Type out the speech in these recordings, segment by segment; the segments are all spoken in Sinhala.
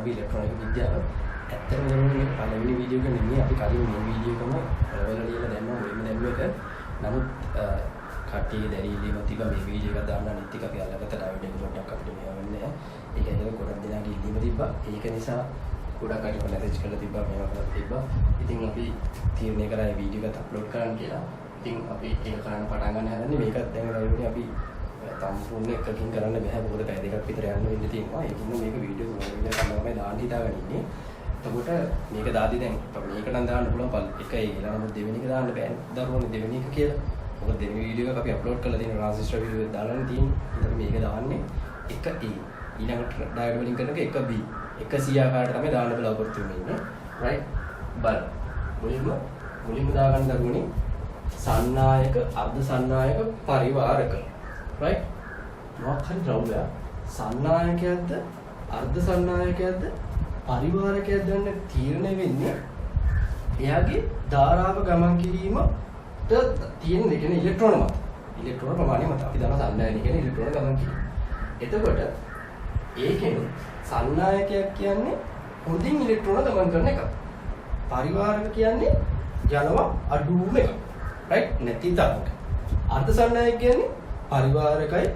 අපි ඉලෙක්ට්‍රොනික විද්‍යාව ඇත්තටම මේ පළවෙනි වීඩියෝ එක නෙමෙයි අපි කලින් මේ වීඩියෝ එකම ඔයාලා ලියලා දැම්මා මුලින්ම දැම්ම එක. නමුත් කට්ටියගේ දැරීලීම තිබ්බා මේ වීඩියෝ එක දාන්න අනිත් එක අපි අල්ලගත්ත ඩයිව් එක පොඩ්ඩක් අපිට මෙහෙවන්නේ නැහැ. ඒක ඇදලා ගොඩක් දෙනාගේ ඉල්ලීම තිබ්බා. ඒක නිසා ගොඩක් කට්ටිය මැසේජ් කරලා තිබ්බා මේවා කරලා තිබ්බා. ඉතින් අපි තීරණය කරා මේ වීඩියෝ එක අප්ලෝඩ් කරන්න කියලා. ඉතින් අපි ඒක කරන්න පටන් ගන්න හදන්නේ මේකත් දැන් රයිව්නේ අපි සම්පූර්ණ එකකින් කරන්න බෑ මොකද පැය දෙකක් විතර යන්න වෙන්න තියෙනවා. ඒකින්ද මේක වීඩියෝ තමයි දාන්න හිතාගෙන ඉන්නේ. එතකොට මේක දාදී දැන් මේක නම් දාන්න පුළුවන් එක ඒ කියලා නමුත් දෙවෙනි එක දාන්න බෑනේ. දරුවනේ දෙවෙනි එක කියලා. මොකද දෙවෙනි වීඩියෝ එක අපි අප්ලෝඩ් කරලා තියෙන රාජිස්ටර් වීඩියෝ එක දාලානේ තියෙන්නේ. ඒතර මේක දාන්නේ එක A ඊළඟට ඩයගොනල් වලින් කරන එක B එක C ආකාරයට තමයි දාන්න බලාපොරොත්තු වෙන්නේ. රයිට් බලන්න. මුලින්ම දාගන්න දරුවනේ සන්නායක අර්ධ සන්නායක පරිවාරක. රයිට් මොකක් හරි ද්‍රව්‍ය සන්නායකයක්ද අර්ධ සන්නායකයක්ද පරිවාරකයක්ද යන තීරණය වෙන්නේ එයාගේ ධාරාව ගමන් කිරීමට තියෙන දෙ කියන්නේ ඉලෙක්ට්‍රෝන මත. ඉලෙක්ට්‍රෝන ප්‍රමාණය මත අපි දන්න සන්නායක කියන්නේ ඉලෙක්ට්‍රෝන ගමන් කිරීම. එතකොට ඒකෙන් සන්නායකයක් කියන්නේ හොඳින් ඉලෙක්ට්‍රෝන ගමන් කරන එක. පරිවාරක කියන්නේ යනවා අඩුම එක. රයිට් නැති තරමට. අර්ධ සන්නායක කියන්නේ පරිවාරකයි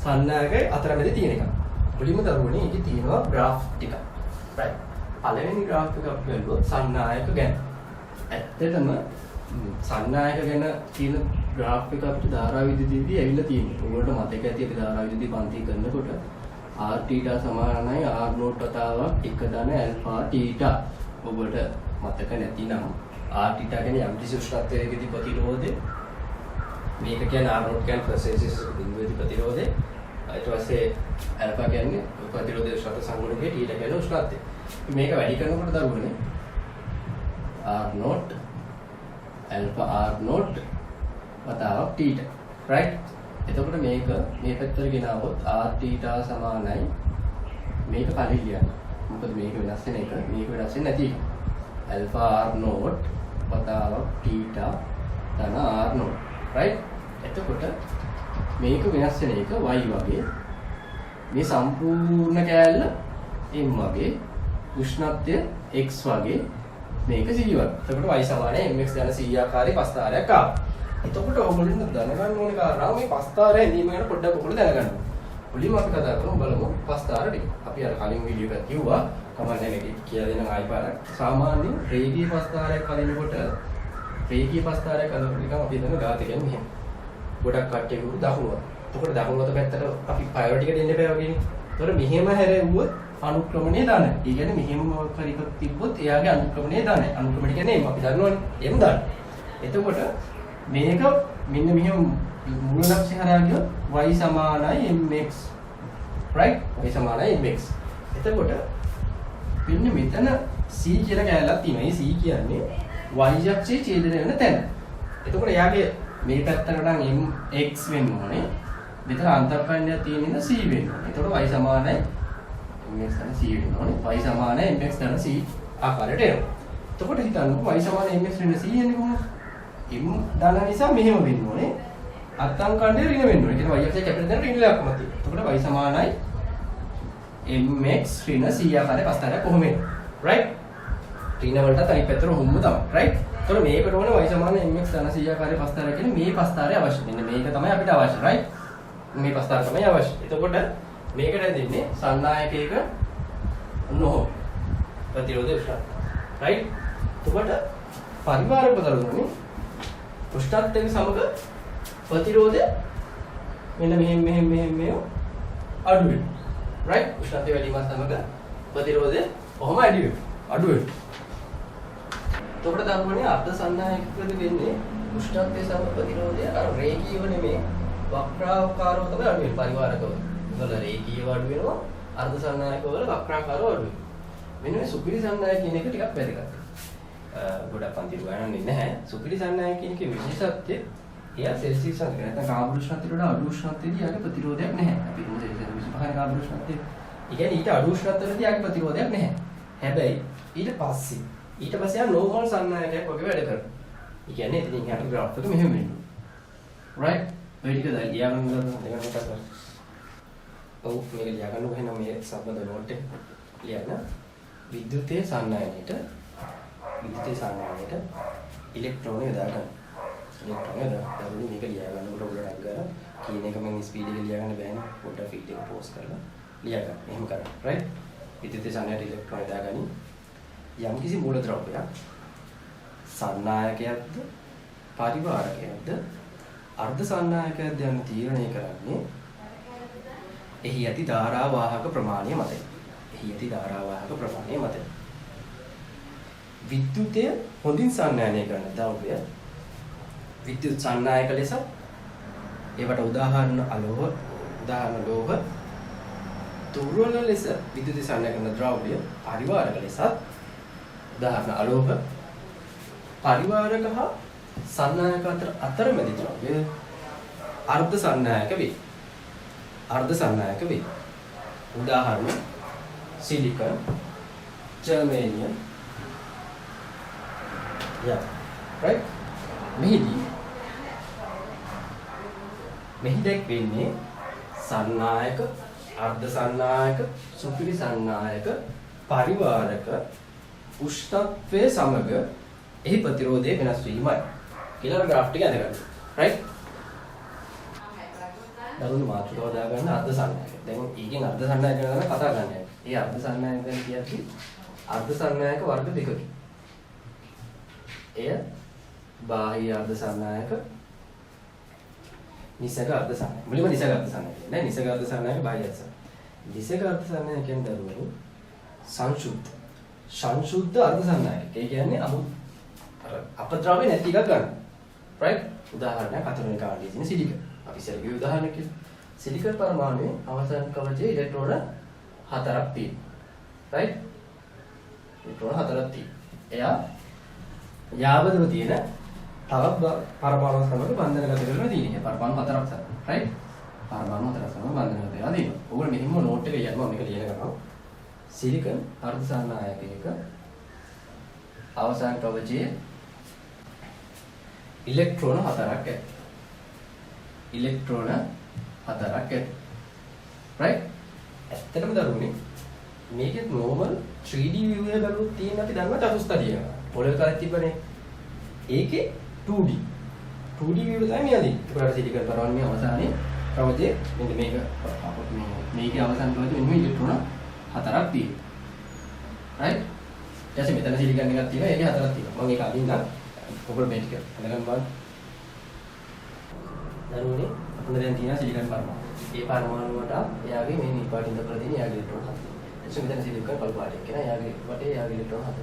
සන්නායකයි අතරමැද තියෙන එක. මුලින්ම දරුවනේ ඒකේ තියෙනවා graph ටික. right පළවෙනි graph එක අපි බලුවොත් සන්නායක ගැන. ඇත්තටම සන්නායක ගැන තියෙන graph එක අපිට ධාරා විදුලියේදී ඇවිල්ලා තියෙනවා. ඔයගොල්ලෝ මතක ඇති අපි ධාරා විදුලිය පන්ති කරනකොට r θ සමානයි r නෝට් වතාවක් 1 ධන ඇල්ෆා θ. ඔබට මතක නැතිනම් r θ කියන්නේ යම් කිසි උෂ්ණත්වයකදී ප්‍රතිරෝධය මේක කියන්නේ R නෝට් කියන්නේ ප්‍රසෙසිස් බිඳුවේදී ප්‍රතිරෝධය. ඊට පස්සේ ඇල්ෆා කියන්නේ ප්‍රතිරෝධයේ උෂ්ණත්ව සංගුණකයේ θ කියන්නේ උෂ්ණත්වය. මේක වැඩි කරනකොට දරුවනේ R note alpha R note වතාවක් θ. right? එතකොට මේක මේ පැත්තට ගෙනාවොත් R θ සමානයි මේක කලින් ලියන්න. මොකද මේක වෙනස් වෙන එක මේක වෙනස් වෙන්නේ නැති එක. ඇල්ෆා R නෝට් වතාවක් θ ධන R නෝට්. right? එතකොට මේක වෙනස් වෙන එක y වගේ මේ සම්පූර්ණ කෑල්ල m වගේ උෂ්ණත්වය x වගේ මේක c වගේ. එතකොට y සමානයි mx යන c ආකාරයේ පස්තාරයක් ආවා. එතකොට ඔයගොල්ලෝ දැනගන්න ඕනේ කාරණාව මේ පස්තාරය ඇඳීම ගැන පොඩ්ඩක් ඔයගොල්ලෝ දැනගන්න ඕනේ. මුලින්ම අපි කතා කරමු බලමු පස්තාර ටික. අපි අර කලින් වීඩියෝ එකක් කිව්වා කමන්නේ මේක කියලා දෙන ආයි පාරක්. සාමාන්‍යයෙන් රේඛීය පස්තාරයක් කලිනකොට රේඛීය පස්තාරයක් අඳුරන එක අපි හිතන ගාත කියන්නේ මෙහෙම. ගොඩක් කට්ටියකට දකුණුව. එතකොට දකුණුවත පැත්තට අපි ප්‍රයොරිටි එක දෙන්න බෑ වගේනේ. ඒතකොට මෙහෙම හැරෙව්වොත් අනුක්‍රමණය දාන. ඒ කියන්නේ මෙහෙම මොකක් හරි එකක් තිබ්බොත් එයාගේ අනුක්‍රමණය දාන. අනුක්‍රමණය කියන්නේ එම් අපි දන්නවනේ. එම් දාන. එතකොට මේක මෙන්න මෙහෙම මූල ලක්ෂ්‍ය හරහා ගියොත් y සමානයි mx. right? y සමානයි mx. එතකොට මෙන්න මෙතන c කියලා කැලලක් තියෙනවා. මේ c කියන්නේ y අක්ෂයේ ඡේදනය වෙන තැන. එතකොට එයාගේ මේ පැත්තට නම් mx වෙන්න ඕනේ. මෙතන අන්තර්පණ්‍යයක් තියෙන ඉඳ c වෙන්න ඕනේ. එතකොට y සමානයි mx ධන c වෙන්න ඕනේ. y සමානයි mx ධන c ආකාරයට එනවා. එතකොට හිතන්නකෝ y සමානයි mx වෙන c එන්නේ කොහොමද? m ධන නිසා මෙහෙම වෙන්න ඕනේ. අත්අංකණ්ඩේ ඍණ වෙන්න ඕනේ. ඒ කියන්නේ y අක්ෂයේ කැපිටල් දැන් ඍණ ලක්ෂණයක් තියෙනවා. එතකොට y සමානයි mx ඍණ c ආකාරයේ පස්තරයක් කොහොම එන්නේ? right? ඍණ වලට අනිත් පැත්තට හොම්ම තමයි. right? එතකොට මේකට ඕනේ y සමානයි mx ධන c ආකාරයේ පස්තරයක් කියන්නේ මේ පස්තරය අවශ්‍ය. මෙන්න මේක තමයි අපිට අවශ්‍ය. right? මේ පස්තරය තමයි අවශ්‍ය. එතකොට මේකට දෙන්නේ සන්නායකයක නොහො ප්‍රතිරෝධය උෂ්ණත්වය. right? එතකොට පරිවාරක බදලුනේ උෂ්ණත්වයෙන් සමග ප්‍රතිරෝධය මෙන්න මෙහෙම අඩු වෙනවා. right? උෂ්ණත්වය වැඩි වීම සමග ප්‍රතිරෝධය කොහොම අඩු වෙනවා. එතකොට දරුවනේ අර්ධ සන්නායකකද වෙන්නේ උෂ්ණත්වයේ සමග ප්‍රතිරෝධය අර රේඛීයව නෙමෙයි වක්‍රාකාරව තමයි අඩු වෙන්නේ. පරිවාරකව වල රේඛීයව අඩු වෙනවා. අර්ධ සන්නායක වල වක්‍රාකාරව අඩු වෙනවා. මෙන්න මේ සුපිරි සන්නායක කියන එක ටිකක් වැදගත්. ගොඩක් පන්ති ගණන්නේ නැහැ. සුපිරි සන්නායක කියන එකේ විශේෂත්වය එයා සෙල්සියස් අංක නැත්නම් කාබන් උෂ්ණත්වයට වඩා අඩු උෂ්ණත්වයේදී යාගේ ප්‍රතිරෝධයක් නැහැ. අපි හිතමු සෙල්සියස් 25 කාබන් උෂ්ණත්වය. ඒ කියන්නේ ඊට අඩු උෂ්ණත්වයේදී යාගේ ප්‍රතිරෝධයක් නැහැ. හැබැයි ඊට පස්සේ යා නෝමල් සන්නායකයක් වගේ වැඩ කරනවා. ඒ කියන්නේ ඉතින් යාට graph එක මෙහෙම වෙනවා. right? ඔය ටික දැන් ලියාගන්න දෙන්න මතක කරගන්න. ඔව් මේක ලියාගන්න කොහෙන්ද මේ සම්බන්ධ නෝට් එක ලියන්න. විද්‍යුතයේ සන්නායනයට ඉලෙක්ට්‍රෝන යොදා ගන්න. ඉලෙක්ට්‍රෝන යොදා මේක ලියා ගන්නකොට උඩට ගන්න කියන එක මම ස්පීඩ් එක ලියා ගන්න බෑනේ. පොඩ්ඩක් ෆීල්ඩ් එක පෝස් කරලා ලියා ගන්න. එහෙම කරන්න. රයිට්? විද්‍යුතයේ සන්නායනයට ඉලෙක්ට්‍රෝන යොදා ගනි. යම්කිසි මූලද්‍රව්‍යයක් සන්නායකයක්ද පරිවාරකයක්ද අර්ධ සන්නායකයක්ද යන තීරණය කරන්නේ එහි ඇති ධාරාවාහක ප්‍රමාණය මතයි. විද්‍යුතය හොඳින් සන්නායනය කරන ද්‍රව්‍ය විද්‍යුත් සන්නායක ලෙස ඒවට උදාහරණ ලෝහ දුර්වල ලෙස විද්‍යුත් සන්නායන කරන ද්‍රව්‍ය පරිවාරක ලෙසත් උදාහරණ අලෝහ පරිවාරක හා සන්නායක අතරමැදි ද්‍රව්‍ය අර්ධ සන්නායක වේ. උදාහරණ සිලිකන්, ජර්මේනියම්. right? මෙහි දැක්වෙන්නේ සන්නායක, අර්ධ සන්නායක, සුපිරි සන්නායක, පරිවාරක උෂ්ණත්වයේ සමග එහි ප්‍රතිරෝධය වෙනස් වීමයි. කියලා ග්‍රාෆ් ටික අඳගන්න. right? දරුණු මාතෘකාව දාගන්න අර්ධ සන්නායක. දැන් ඊගෙන් අර්ධ සන්නායක ගැන කතා කරන්නේ. ඒ අර්ධ සන්නායක ගැන කියද්දී අර්ධ සන්නායක වර්ග දෙකකි. එය බාහ්‍ය අර්ධ සන්නායක, නිසක අර්ධ සන්නායක. මුලින්ම නිසක අර්ධ සන්නායක. නෑ නිසක අර්ධ සන්නායක බාහ්‍ය අර්ධ සන්නායක. නිසක අර්ධ සන්නායක කියන්නේ දරුවෝ සංශුද්ධ අර්ධ සන්නායක. ඒ කියන්නේ අපද්‍රව්‍ය නැති එකක් ගන්න. right? උදාහරණයක් අතුරුන කාණ්ඩයේ තියෙන සිලිකන්. අපි ඉස්සර ගිය උදාහරණයක් කියලා. සිලිකන් පරමාණුවේ අවසාන කවචයේ ඉලෙක්ට්‍රෝන 4ක් තියෙනවා. right? ඉලෙක්ට්‍රෝන 4ක් තියෙනවා. එයා යාබදව තියෙන තවත් පරමාණු සමග බන්ධනගත කරලා තියෙනවා. පරමාණු 4ක් සමග. right? පරමාණු 4ක් සමග බන්ධනගත වෙලා තියෙනවා. ඕගොල්ලෝ මෙහිම නෝට් එක ලියන්න මම මේක ලියන ගමන් සිලිකන් අර්ධ සන්නායකයක අවසාන කවචයේ ඉලෙක්ට්‍රෝන 4ක් ඇත. right? ඇත්තටම දරුවනේ මේකේ normal 3D view එක බලුවොත් තියෙන අපි දන්නවා චතුස්තරිය. පොළවේ කරක් තිබ්බනේ. ඒකේ 2D view එක තමයි මෙයාදී. ඒකට සිලිකන් පරමාණුවේ අවසානයේ කවචයේ මෙන්න මේකේ අවසාන කවචයේ මෙන්න ඉලෙක්ට්‍රෝන 4ක් තියෙනවා. right? ඊට මෙතන සිලිකන් එකක් තියෙනවා. ඒකේ 4ක් තියෙනවා. මම ඒක අදින්න ඔබට මේ ටික හඳගන්න බලන්න. දරුවනේ අපිට දැන් තියෙන සිලිකන් පරමාණු. ඒ පරමාණු වලට එයාගේ මේ නිපාටින් දක්වලා තියෙන එයාගේ ඉලෙක්ට්‍රෝන 4. එතකොට මෙතන සිලිකන් කළු පාටයක් කියන එයාගේ වටේ එයාගේ ඉලෙක්ට්‍රෝන 4.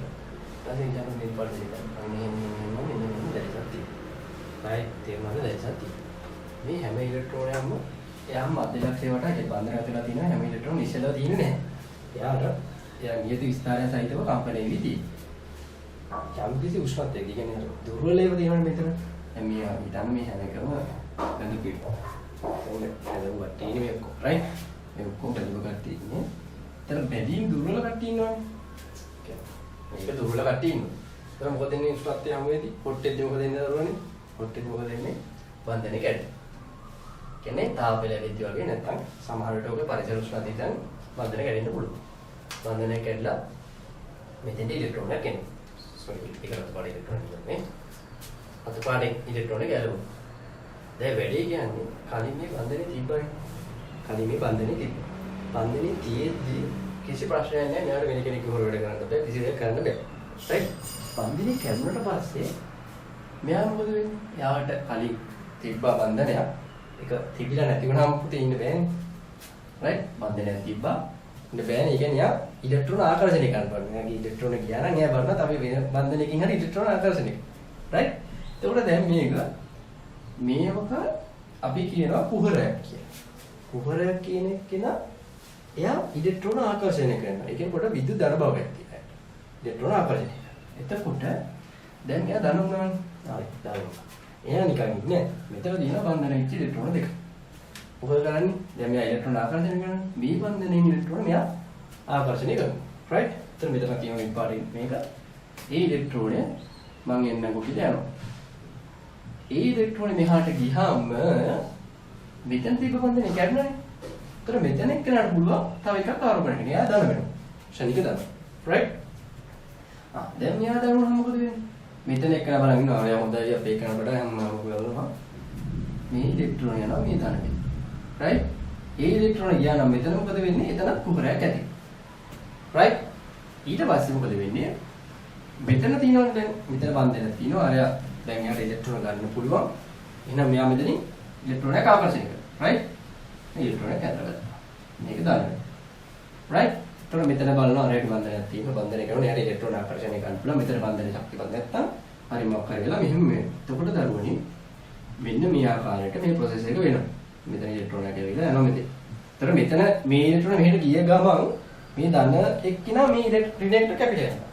ඊට පස්සේ මේ නිපාට සිලිකන්. මෙන්න දැරිසක් තියෙනවා. right? තේරුණාද දැරිසක් තියෙනවා. මේ හැම ඉලෙක්ට්‍රෝනයක්ම එයාම මධ්‍යලක්ෂය වටා බන්ධනගත වෙලා තියෙනවා. හැම ඉලෙක්ට්‍රෝන නිශ්චලව තියෙන්නේ නැහැ. එයා නියත විස්තරය සහිතව කම්පණය වෙවි තියෙනවා. යම්කිසි උෂ්ණත්වයක් කියන්නේ දුර්වලව තියෙනවනේ මෙතන. දැන් මේ හිතන්න මේ හැම එකම ගඳ පිටු. ඒක වටේනේ මේ ඔක්කොම right? මේ ඔක්කොම බැලුව කට්ටිය ඉන්නේ. එතන බැලීම් දුර්වල කට්ටිය ඉන්නවනේ. මේක දුර්වල කට්ටිය ඉන්නවා. එතන මොකද වෙන්නේ උෂ්ණත්වය හැම වෙලේදී? හොට්ටෙද්දි මොකද වෙන්නේ දරුවනේ? හොට්ටෙද්දි මොකද වෙන්නේ? බන්ධනේ කැඩෙනවා. කියන්නේ තාපය ලැබෙද්දි වගේ නැත්නම් සමහර විට ඔගේ පරිසර උෂ්ණත්වයෙන් බන්ධනේ කැඩෙන්න පුළුවන්. බන්ධනේ කැඩලා මෙතෙන්ට ඉලෙක්ට්‍රෝනයක් එනවා. ඒකට පාඩේ ඉලෙක්ට්‍රෝන නේ. අත පාඩේ ඉලෙක්ට්‍රෝන ගැලවුවා. දැන් වැඩේ කියන්නේ කලින් මේ බන්ධනේ තිබ්බනේ. බන්ධනේ තියෙද්දි කිසි ප්‍රශ්නයක් නැහැ. මෙයාට වෙන කෙනෙක් හොර වැඩ කරන්න බෑ. කිසි දෙයක් කරන්න බෑ. right? බන්ධනේ කැඩුණට පස්සේ මෙයා මොකද වෙන්නේ? එයාට කලින් තිබ්බා බන්ධනයක්. ඒක තිබිලා නැති වුණාම පුතේ ඉන්න බෑනේ. right? බන්ධනයක් තිබ්බා. ඉන්න බෑනේ. ඒ කියන්නේ යා ඉලෙක්ට්‍රෝන ආකර්ෂණය කරන්න බලන්න. එයාගේ ඉලෙක්ට්‍රෝන ගියා නම් එයා බලනවා තව වෙන බන්ධනයකින් හරි ඉලෙක්ට්‍රෝන ආකර්ෂණය. right? එතකොට දැන් මේක අපි කියනවා කුහරයක් කියලා. කුහරයක් කියන කෙනා එයා ඉලෙක්ට්‍රෝන ආකර්ෂණය කරනවා. ඒ කියන්නේ කොට විද්‍යුත් ධන භාගයක් තියෙනවා. ඉලෙක්ට්‍රෝන ආකර්ෂණය. එතකොට දැන් එයා දනුනවනේ. හරි දනුනා. එයා නිකන් ඉන්නේ. මෙතන දින බන්ධන වෙච්ච ඉලෙක්ට්‍රෝන දෙක. මොකද කරන්නේ? දැන් මෙයා ඉලෙක්ට්‍රෝන ආකර්ෂණය කරනවා. මේ බන්ධනයේ ඉලෙක්ට්‍රෝන මෙයා ආකර්ෂණය කරනවා. right? එතන මෙතන තියෙන ඉම්පාර්ටන්ට් මේක. ඒ ඉලෙක්ට්‍රෝනය මම එන්නකො කියලා යනවා. ඒ ඉලෙක්ට්‍රෝන මෙහාට ගියාම මෙතන තිබ්බ බන්ධනේ කැඩුණානේ. ඒතර මෙතන එක්කනට පුළුවන් තව එකක් ආරෝපණය කරන්න. එයා දාන වෙනවා. ශනික දාන. right? දැන් මෙයා දරුණා මොකද වෙන්නේ? මෙතන එක්කන බලන් ඉන්නවා. එයා හොඳයි අපේ එකන වඩා හැමෝම බලනවා. මේ ඉලෙක්ට්‍රෝන යනවා මේ ධනෙට. right? ඒ ඉලෙක්ට්‍රෝන ගියා නම් මෙතන මොකද වෙන්නේ? එතන කුහරයක් ඇති. right? ඊට පස්සේ මොකද වෙන්නේ? මෙතන තියෙනවනේ දැන් මෙතන බන්ධනයක් තියෙනවා. අරයා දැන් එයාට ඉලෙක්ට්‍රෝන ගන්න පුළුවන්. එහෙනම් මෙයා මෙතනින් ඉලෙක්ට්‍රෝනයක් ආකර්ෂණය කරනවා. right? මේ ඉලෙක්ට්‍රෝනයක් ඇදලා මේක දාන්න. right? එතකොට මෙතන බලනවා අරයට බන්ධනයක් තියෙනවා. බන්ධනය කරනවා. එයාට ඉලෙක්ට්‍රෝන ආකර්ෂණය කරන්න පුළුවන්. මෙතන බන්ධනයේ ශක්තියක් නැත්තම් හරි මොකක් හරි වෙලා මෙහෙම වෙනවා. එතකොට දරුවනි මෙන්න මේ ආකාරයට මේ process එක වෙනවා. මෙතන ඉලෙක්ට්‍රෝනයක් ඇවිල්ලා යනවා මෙතන. එතකොට මෙතන මේ ඉලෙක්ට්‍රෝන මෙහෙට ගිය ගමන් මේ ධන එක්කිනා මේ රිඩක්ටර් කැපිටල් යනවා.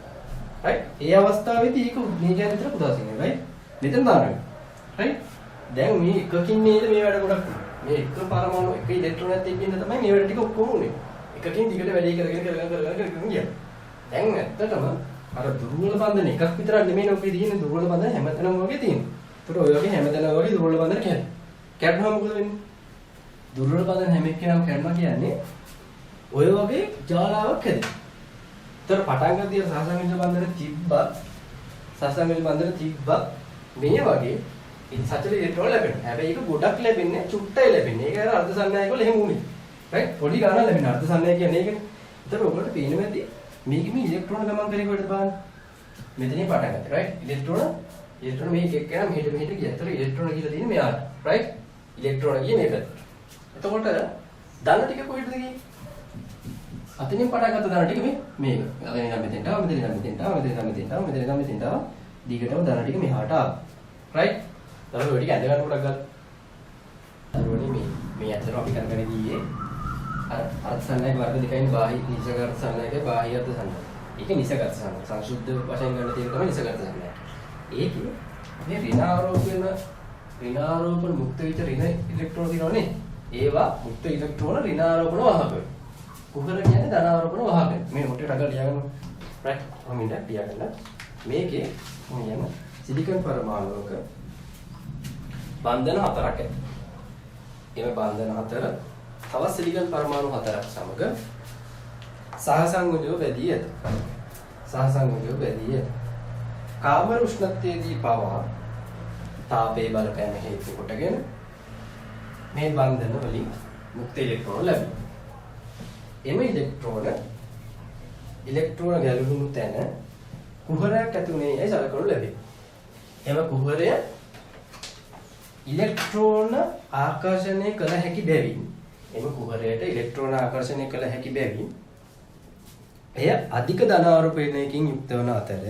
right? ඒ අවස්ථාවේදී ඒක මේ කියන විතර පුදාසින්නේ. right? මෙතන දානවා. right? දැන් මේ එකකින් නේද මේ වැඩ ගොඩක් වෙන්නේ. මේ එක පරමාණු එක ඉලෙක්ට්‍රෝනයක් එක්කින්ද තමයි මේ වැඩ ටික ඔක්කොම උනේ. එකකින් දිගට වැඩි කරගෙන ගියා. දැන් ඇත්තටම අර දුර්වල බන්ධන එකක් විතරක් නෙමෙයි ඔකේ තියෙන දුර්වල බන්ධන හැමතැනම වගේ තියෙනවා. ඒතර ඔය වගේ හැමතැනම වගේ දුර්වල බන්ධන කැඩෙනවා. කැඩුණාම මොකද වෙන්නේ? දුර්වල බන්ධන හැම එක්කෙනාම කැඩනවා කියන්නේ ඔය වගේ ජාලාවක් හැදෙනවා. ඒතර පටන් ගන්න තියෙන සාසංගික බන්ධන තිබ්බත් සාසංගික බන්ධන තිබ්බත් මේ වගේ සචල ඉලෙක්ට්‍රෝන ලැබෙනවා. හැබැයි ඒක ගොඩක් ලැබෙන්නේ චුට්ටයි ලැබෙන්නේ. ඒක අර අර්ධ සංඥායක වල එහෙම උනේ. right? පොඩි ගානක් ලැබෙන අර්ධ සංඥා කියන්නේ ඒකනේ. ඒතර ඔයගොල්ලෝ පේනවා ඇති මේක මේ ඉලෙක්ට්‍රෝන ගමන් කරේ කොහෙද බලන්න. මෙතනින් පටන් ගත්තා. right? ඉලෙක්ට්‍රෝන මේක එක්කන මෙහෙට ගියා. ඒතර ඉලෙක්ට්‍රෝන කියලා තියෙන්නේ මෙයාට. right? ඉලෙක්ට්‍රෝන ගියේ මේකට. එතකොට ධන ටික කොහෙටද ගියේ? අතනින් පටන් ගත්ත ධන ටික මේක. අතනින් නම් මෙතෙන්ට ආවා, මෙතනින් නම් මෙතෙන්ට ආවා, මෙතනින් නම් මෙතෙන්ට ආවා, මෙතනින් නම් මෙතෙන්ට ආවා. දිගටම ධන ටික මෙහාට ආවා. right? ඊට ඔය ටික ඇඳ ගන්න කොටක් ගන්න. අරෝනේ මේ අතර අපි කරගෙන ගියේ අර අර්ථ සංඥායක වර්ග දෙකයින් බාහ්‍ය නිසගත සංඥායක බාහ්‍ය අර්ථ සංඥාය. ඒක නිසගත සංඥාය. සංසුද්ධ වශයෙන් ගන්න තියෙන තමයි නිසගත සංඥාය. ඒකේ මේ ඍණාරෝපණ මුක්ත වෙච්ච ඍණ ඉලෙක්ට්‍රෝන තියෙනවනේ. ඒවා මුක්ත ඉලෙක්ට්‍රෝන ඍණාරෝපණ වාහක. කුහර කියන්නේ ධනාරෝපණ වාහක. මේ මොටේ රගල ලියාගන්න. right? මම ඉන්න ලියාගන්න. මේකේ මම යන සිලිකන් පරමාණුවක බන්ධන හතරක් ඇති. එම බන්ධන හතර තවත් සිලිකන් පරමාණු හතරක් සමග සහසංයෝජව බැදී ඇත. සහසංයෝජව බැදී ඇත. කාමර උෂ්ණත්වයේදී පවා තාපයේ බලපෑම හේතු කොටගෙන මේ බන්ධන වලින් මුක්ත ඉලෙක්ට්‍රෝන ලැබෙනවා. එම ඉලෙක්ට්‍රෝන ගැලවුණු තැන කුහරයක් ඇතුලේ ඒ සලකනු ලැබේ. එම කුහරය ඉලෙක්ට්‍රෝන ආකර්ෂණය කළ හැකි බැවින් එම කුහරයට ඉලෙක්ට්‍රෝන ආකර්ෂණය කළ හැකි බැවින් එය අධික ධනාරෝපණයකින් යුක්ත වන අතර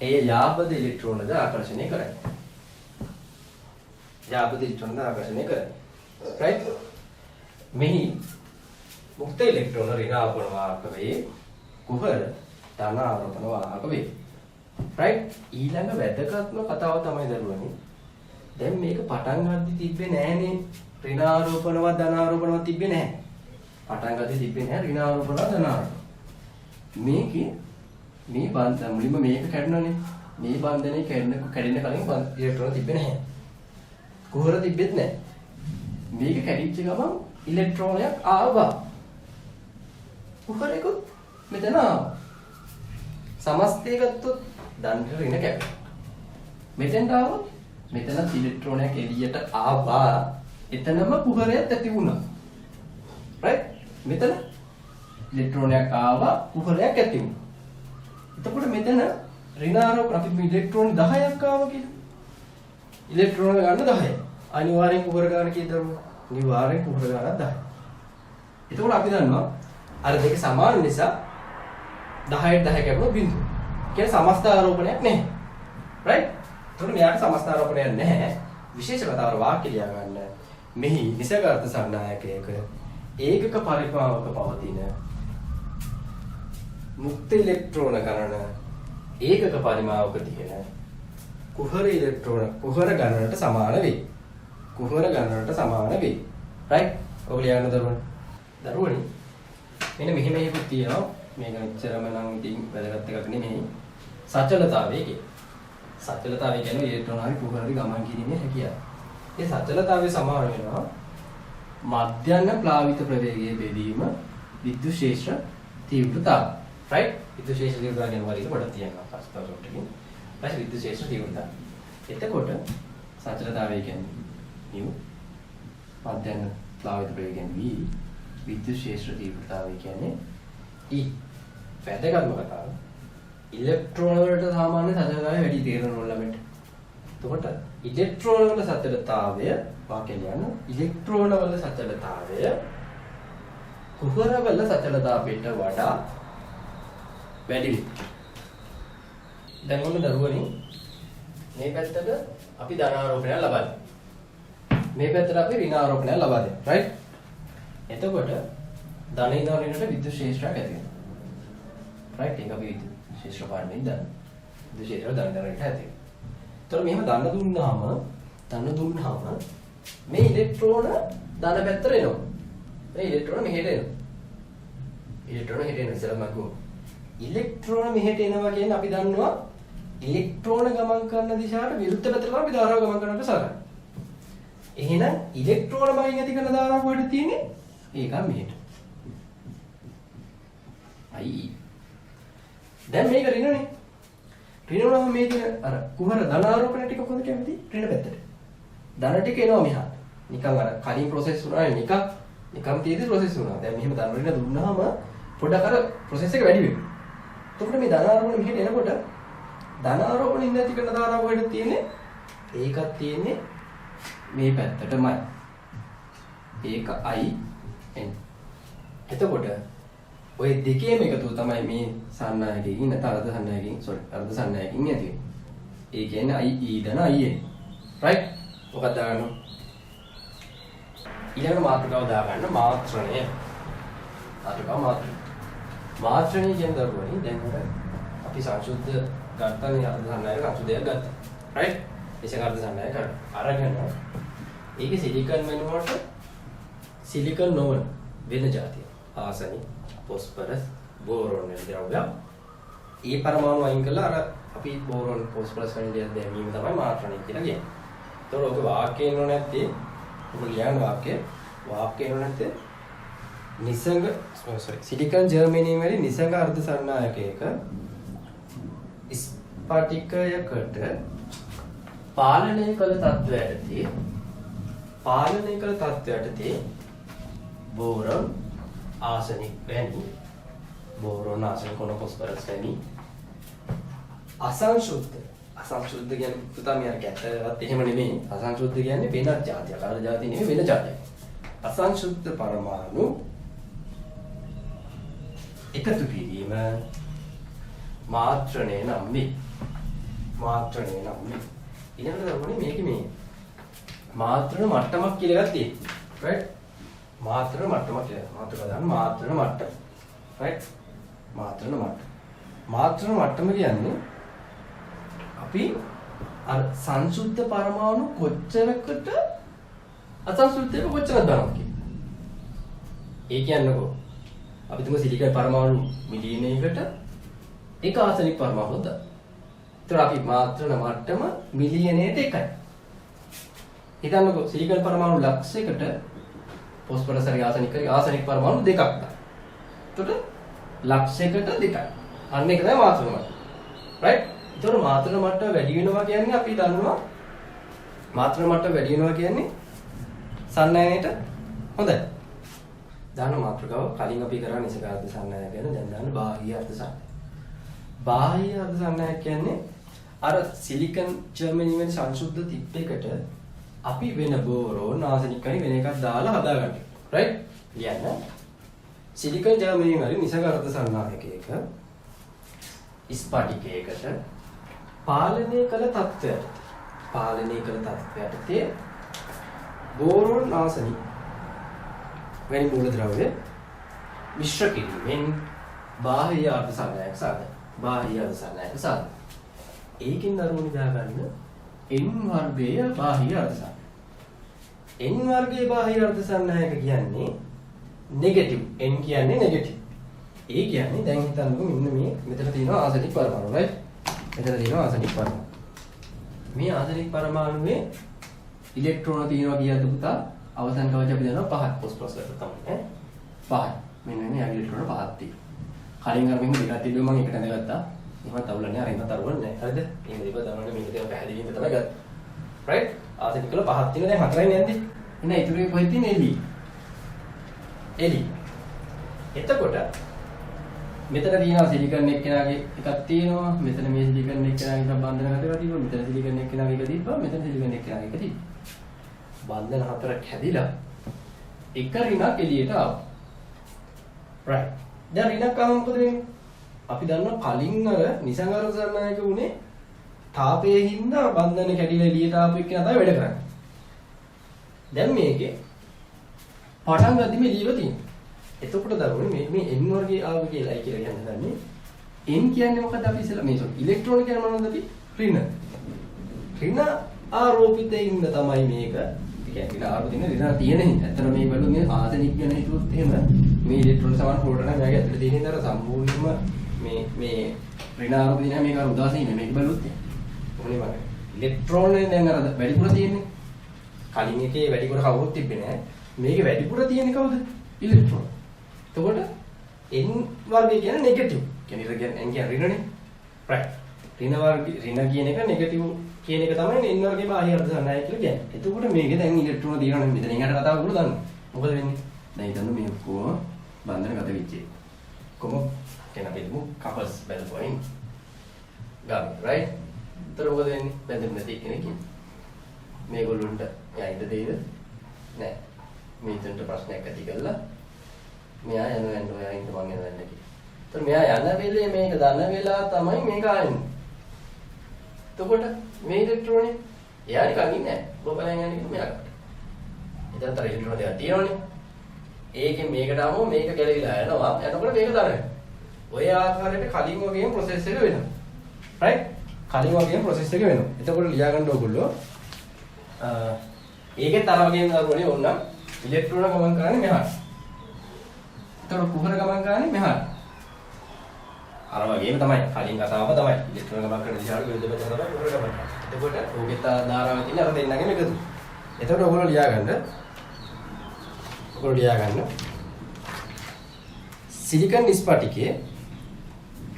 එය යාබද ඉලෙක්ට්‍රෝනද ආකර්ෂණය කරයි. යාබද ඉලෙක්ට්‍රෝනද ආකර්ෂණය කරයි. right? මෙහි මුක්ත ඉලෙක්ට්‍රෝන ඍණාරෝපණ වාහක වේ. කුහර ධනාරෝපණ වාහක වේ. right? ඊළඟ වැදගත්ම කතාව තමයි දරුවනේ. දැන් මේක පටන් ගන්නදි තිබ්බේ නෑනේ ඍණාරෝපණවත් ධනාරෝපණවත් තිබ්බේ නෑ. පටන් ගන්නදි තිබ්බේ නෑ ඍණාරෝපණවත් ධනාරෝපණ. මේකේ මේ බන්ධන මුලින්ම මේක කැඩුණානේ. මේ බන්ධනේ කැඩෙන්න කලින් ඉලෙක්ට්‍රෝන තිබ්බේ නැහැ. කුහර තිබ්බෙත් නැහැ. මේක කැඩිච්ච ගමන් ඉලෙක්ට්‍රෝනයක් ආවා. කුහරෙකුත් මෙතන ආවා. සමස්තය ගත්තොත් දණ්ඩ ඍණ කැපෙනවා. මෙතෙන්ට ආවොත් මෙතන ඉලෙක්ට්‍රෝනයක් එළියට ආවා. එතනම කුහරයක් ඇති වුණා. right? මෙතන ඉලෙක්ට්‍රෝනයක් ආවා, කුහරයක් ඇති වුණා. එතකොට මෙතන ඍණාරෝපණ අපි ඉලෙක්ට්‍රෝන 10ක් ආවා කියලා. ඉලෙක්ට්‍රෝන ගන්න 10. අනිවාර්යෙන් කුහර ගන්න කීයද? අනිවාර්යෙන් කුහර ගන්න 10. එතකොට අපි දන්නවා අර දෙක සමාන නිසා 10ට 10 කැපුණොත් බිඳුව. කියන්නේ සමස්ත ආරෝපණයක් නැහැ. right? එතකොට මෙයාට සමස්ත ආරෝපණයක් නැහැ. විශේෂ කතාවර වාක්‍ය ලියා ගන්න. මෙහි නිසගත සංඥායකයක ඒකක පරිමාවක පවතින මුක්ත ඉලෙක්ට්‍රෝන ගණන ඒකක පරිමාවක තියෙන කුහර ගණනට සමාන වේ. කුහර ගණනට සමාන වේ. right? ඔබ ලියන්න දරුවනේ. මෙන්න මෙහෙම එකක් තියෙනවා. මේක එච්චරම නම් ඉතින් වැදගත් එකක් නෙමෙයි. සචලතාවය කියන්නේ. සචලතාවය කියන්නේ ඉලෙක්ට්‍රෝන හරි කුහර හරි ගමන් කිරීමේ හැකියාව. ඒ සචලතාවය සමාන වෙනවා මධ්‍යන ප්ලාවිත ප්‍රවේගයේ බෙදීම විද්‍යුත් ක්ෂේත්‍ර තීව්‍රතාව. right? විද්‍යුත් ශේෂ්ත්‍ර තීව්‍රතාව ගැන වලින් පොඩක් තියනවා පස්පර් රූට් එකකින්. ඊපස්සේ විද්‍යුත් ශේෂ්ත්‍ර තීව්‍රතාව. එතකොට සචලතාවය කියන්නේ mu මධ්‍යස්ථ ප්ලාවිත ප්‍රවේගය කියන්නේ v විද්‍යුත් ශේෂ්ත්‍ර තීව්‍රතාවය කියන්නේ e. වැදගත්ම කතාව ඉලෙක්ට්‍රෝන වලට සාමාන්‍ය සචලතාවය වැඩි තේරෙනවා ළමයට. එතකොට ඉලෙක්ට්‍රෝන වල සචලතාවය වාක්‍යය යන ඉලෙක්ට්‍රෝන වල සචලතාවය කුහර වල සචලතාවයට වඩා වැඩි වෙනවා. දැන් ඔන්න දරුවනේ මේ පැත්තට අපි ධනාරෝපණය ලබන්නේ. මේ පැත්තට අපි ඍණාරෝපණය ලබා දෙනවා. right? එතකොට ධන ඉඳන් ඍණයට විද්‍යුත් ශේෂ්ත්‍රයක් ඇති වෙනවා. right? ඒක අපි විද්‍යුත් ශේෂ්ත්‍ර පාඩමෙන් ඉඳන් විද්‍යුත් ශේෂ්ත්‍ර ධන ඉඳන් ඍණයට ඇති වෙනවා. එතකොට මෙහෙම ධන දුන්නාම මේ ඉලෙක්ට්‍රෝන ධන පැත්තට එනවා. මේ ඉලෙක්ට්‍රෝන මෙහෙට එනවා. ඉලෙක්ට්‍රෝන මෙහෙට එනවා. ඉතලම අකෝ ඉලෙක්ට්‍රෝන මෙහෙට එනවා කියන්නේ අපි දන්නවා ඉලෙක්ට්‍රෝන ගමන් කරන දිශාවට විරුද්ධ පැත්තට අපි ධාරාව ගමන් කරනකොට සලකනවා. එහෙනම් ඉලෙක්ට්‍රෝන මගින් ඇති කරන ධාරාව කොහෙද තියෙන්නේ? ඒක මෙහෙට. අයි. දැන් මේක ඍණනේ. ඍණ වුණාම මේ තියෙන අර කුහර ධනාරෝපණ ටික කොහොමද කැමති? ඍණ පැත්තට. ධන ටික එනවා මෙහාට. නිකන් අර කලින් ප්‍රොසෙස් වුණානේ නිකන් තියෙදි ප්‍රොසෙස් වුණා. දැන් මෙහෙම ධන ඍණ දුන්නාම පොඩ්ඩක් අර ප්‍රොසෙස් එක වැඩි වෙනවා. එතකොට මේ ධනාරෝපණ මෙහෙට එනකොට ධනාරෝපණ ඉඳන් ඇති කරන ධාරාව කොහෙද තියෙන්නේ? ඒකක් තියෙන්නේ මේ පැත්තටමයි. ඒක I n. එතකොට ඔය දෙකේම එකතුව තමයි මේ සන්නායකකින් නැත්නම් අර්ධ සන්නායකකින් අර්ධ සන්නායකකින් ඇති වෙන්නේ. ඒ කියන්නේ I e ධන I n. right? මොකක්ද දාගන්න? ඊළඟ මාතෘකාව දාගන්න මාත්‍රණය. මාත්‍රණය කියන දරුවනේ දැන් ඔය අපි සංශුද්ධ ගත්තනේ අර්ධ සන්නායක අංශුදයක් ගත්තා. right? ඒසක අර්ධ සන්නායක අරගෙන ඒකේ සිලිකන් වෙනුවට සිලිකන් නොවන වෙන જાතිය. ආසනික්, ફોස්ෆරස්, බෝරෝන වෙන ද්‍රව්‍ය. ඒ පරමාණු අයින් කළා අර අපි බෝරෝන ફોස්ෆරස් වලින් දැමීම තමයි මාත්‍රණය කියලා කියන්නේ. ඒතකොට ඔක වාක්‍යයෙන් නෝ නැත්තේ ඔක ලියන වාක්‍යයෙන් නෝ නැත්තේ නිසංග සිලිකන් ජර්මනියම් වලින් නිසංග අර්ධ සන්නායකයක ස්පටිකයකට පාලනය කළ තත්ත්වයටදී බෝරෝන ආසනික් වැනි බෝරෝන ආසනික් කොන ફોස්ෆරස් වැනි අසංශුද්ධ කියන්නේ පුතා මෙයා කැටවත් එහෙම නෙමෙයි අසංශුද්ධ කියන්නේ වෙනත් જાතියක් අර જાතිය නෙමෙයි වෙන જાතියක් අසංශුද්ධ පරමාණු එකතු කිරීම මාත්‍රණය නම් වේ. ඊළඟට දරුවනේ මේකේ මේ මාත්‍රණ මට්ටමක් කියලා එකක් තියෙනවා. right? මාත්‍රණ මට්ටමක් කියලා. මාත්‍රණ දාන්න මාත්‍රණ මට්ටම. right? මාත්‍රණ මට්ටම කියන්නේ අපි අර සංසුද්ධ පරමාණු කොච්චරකට අසංසුද්ධයක කොච්චරද බලන්න කියන්නේ. ඒ කියන්නකෝ අපි තුම සිලිකන් පරමාණු මිලියනයකට එක ආසනික් පරමාණුවක් දාන්න. ඒතර අපි මාත්‍රණ මට්ටම මිලියනයට එකයි. හිතන්නකෝ සිලිකන් පරමාණු ලක්ෂයකට ફોස්ෆරස් හරි ආසනික් පරමාණු දෙකක් දාන්න. එතකොට ලක්ෂයකට දෙකයි. අන්න ඒක තමයි මාත්‍රණ මට්ටම. right? ඒතර මාත්‍රණ මට්ටම වැඩි වෙනවා කියන්නේ අපි දන්නවා මාත්‍රණ මට්ටම වැඩි වෙනවා කියන්නේ සන්නායනයට හොඳයි. දාන මාත්‍රකාව කලින් අපි කරා නිසක අර්ධ සන්නායක ගැන දැන් දාන්න බාහ්‍ය අර්ධ සන්නායක. බාහ්‍ය අර්ධ සන්නායක කියන්නේ අර සිලිකන් ජර්මනි වෙන සංශුද්ධ තිප් එකට අපි වෙන බෝරෝන ආසනික් කරි වෙන එකක් දාලා හදාගන්න. right? ලියන්න. සිලිකන් ජර්මනි වල නිසක අර්ධ සන්නායකයක ස්පටිකයකට පාලනය කළ තත්ත්වයට බෝරෝන ආසනික් වැනි මූලද්‍රව්‍ය මිශ්‍ර කිරීමෙන් බාහ්‍ය අර්ධ සන්නායක සාධන. ඒකෙන් ධර්මණි දාගන්න n වර්ගයේ බාහ්‍ය අර්ධ සන්නායක. n වර්ගයේ බාහ්‍ය අර්ධ සන්නායක කියන්නේ නෙගටිව්. n කියන්නේ නෙගටිව්. ඒ කියන්නේ දැන් හිතන්නකෝ මෙන්න මෙතන තියෙනවා ආසනික් පරමාණු right? මෙතන තියෙනවා ආසනික් පරමාණු. මේ ආසනික් පරමාණුවේ ඉලෙක්ට්‍රෝන තියෙනවා කියද්දි පුතා අවසන් කවච අපි දන්නවා 5ක් ફોස්ෆරස් වලට තමයි ඈ 5යි. මෙන්න මේ ඉලෙක්ට්‍රෝන 5ක් තියෙනවා. කලින් අර මෙහෙම දෙකක් තිබ්බම මම එකට ඇඳගත්තා. එහෙම තවුලන්නේ අර එහෙම තරුවන්නේ නැහැ. හරිද? එහෙම දෙක තවුලන්නේ මේක දෙක පැහැදිලි වෙන්න තමයි ගත්තා. right? ආසනික වල පහක් තියෙන දැන් හතරයි නැන්දේ. එහෙනම් ඉතුරු එක කොහෙද තියෙන්නේ? එළි. එළි. එතකොට මෙතන තියෙනවා සිලිකන් එක්කෙනාගේ එකක් තියෙනවා. මෙතන මේ සිලිකන් එක්කෙනාගේ එකක් බන්ධන හතරක් තිබුණා. මෙතන සිලිකන් එක්කෙනාගේ එක තිබ්බා. මෙතන සිලිකන් එක්කෙනාගේ එක තිබ්බා. බන්ධන හතරක් හැදිලා එක රිනක් එළියට ආවා. right. දැන් රිනක් ආවම මොකද වෙන්නේ? අපි දන්නවා කලින් අර නිසංගාරක සරණායක උනේ තාපයේ හින්දා බන්ධන කැඩිලා එළියට ආපු එක්කෙනා තමයි වැඩ කරන්නේ. දැන් මේකේ පටන් ගද්දිම එළියව තියෙනවා. එතකොට දරුවනේ මේ n වර්ගයේ ආව කියලායි කියලා කියන්නේ. n කියන්නේ මොකද අපි ඉස්සෙල්ලා මේ ඉලෙක්ට්‍රෝන කියන මොනවද අපි? ඍණ. ඍණ ආරෝපිතින් තමයි මේක. ඒ කියන්නේ ඍණ ආරෝපිතින් ඍණ තියෙන හින්දා. ඇත්තට මේ බලුත් මේ ආසනික් ගැන හිතුවොත් එහෙම මේ ඉලෙක්ට්‍රෝන සමාන පොළට නම් මේක ඇතුලේ තියෙන හින්දා සම්පූර්ණයෙන්ම මේ ඍණ ආරෝපිතින් මේක අර උදාසීන මේක බලුත් එහෙම නේ. ඉලෙක්ට්‍රෝන දැන් අර වැඩිපුර තියෙන්නේ. කලින් එකේ වැඩිපුර කවුරුත් තිබ්බේ නැහැ. මේකේ වැඩිපුර තියෙන්නේ කවුද? ඉලෙක්ට්‍රෝන. එතකොට n වර්ගය කියන්නේ නෙගටිව්. කියන්නේ n කියන්නේ ඍණනේ. right. ඍණ කියන එක නෙගටිව් කියන එක තමයි n වර්ගයේ බාහිර අර්ධ සරණායක කියලා කියන්නේ. එතකොට මේකේ දැන් ඉලෙක්ට්‍රෝන තියෙනවා නම් මෙතන එහාට කතාව කරලා දන්න. මොකද වෙන්නේ? දැන් හිතන්න මේ ඔක්කොම බන්ධනගත වෙච්ච එක. කොහොම කියන අපි දුමු කපල්ස් බැලුවයින්. ගන්න. right. ඒතර මොකද වෙන්නේ? බැඳෙන්නේ නැති කෙනෙක් ඉන්නේ. මේගොල්ලන්ට යයිද දෙයිද? නෑ. මේ දෙන්නට ප්‍රශ්නයක් ඇති කළා. මෙයා යනවා ඔයා ඉන්න මං යනවා නැති. ඒතර මෙයා යන වෙලේ මේක දන වෙලා තමයි මේක ආන්නේ. එතකොට මේ ඉලෙක්ට්‍රෝනේ එයා නිකන් ඉන්නේ නැහැ. බබලෙන් යන්නේ මෙයාට. එතන තර ඉලෙක්ට්‍රෝන දෙකක් තියෙනවනේ. ඒකෙන් මේකට ආවම මේක ගැලවිලා යනවා. එතකොට මේක දරනවා. ඔය ආකාරයට කලින් වගේම process එක වෙනවා. right? කලින් වගේම process එක වෙනවා. එතකොට ලියා ගන්න ඕගොල්ලෝ ඒකේ තර වගේම දරුවනේ ඕනනම් ඉලෙක්ට්‍රෝන ගමන් කරන්නේ මෙහාට. එතකොට කුහර ගමන් කරන්නේ මෙහාට. අර වගේම තමයි කලින් කතාවම තමයි ඉලෙක්ට්‍රෝන ගමන් කරන දිහාට විරුද්ධව තමයි කුහර ගමන් කරන්නේ. එතකොට ඕකේ ධාරාව තියෙන අර දෙන්නගෙම එකතු. එතකොට ඔයගොල්ලෝ ලියා ගන්න.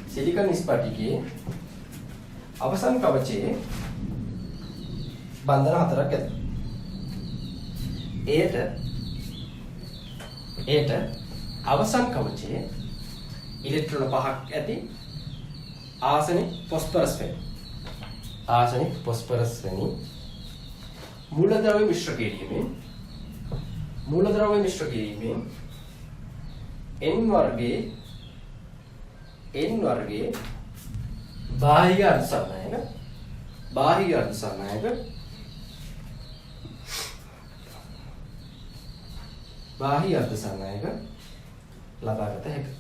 සිලිකන් නිස්පටිකයේ අවසන් කවචයේ බන්ධන හතරක් ඇති. ඒට අවසන් කවචයේ ඉලෙක්ට්‍රෝන පහක් ඇති ආසනික් ෆොස්ෆරස් වැනි මූලද්‍රව්‍ය මිශ්‍ර කිරීමෙන් n වර්ගයේ බාහිර අර්ධ සරණායක ලබාගත හැකියි.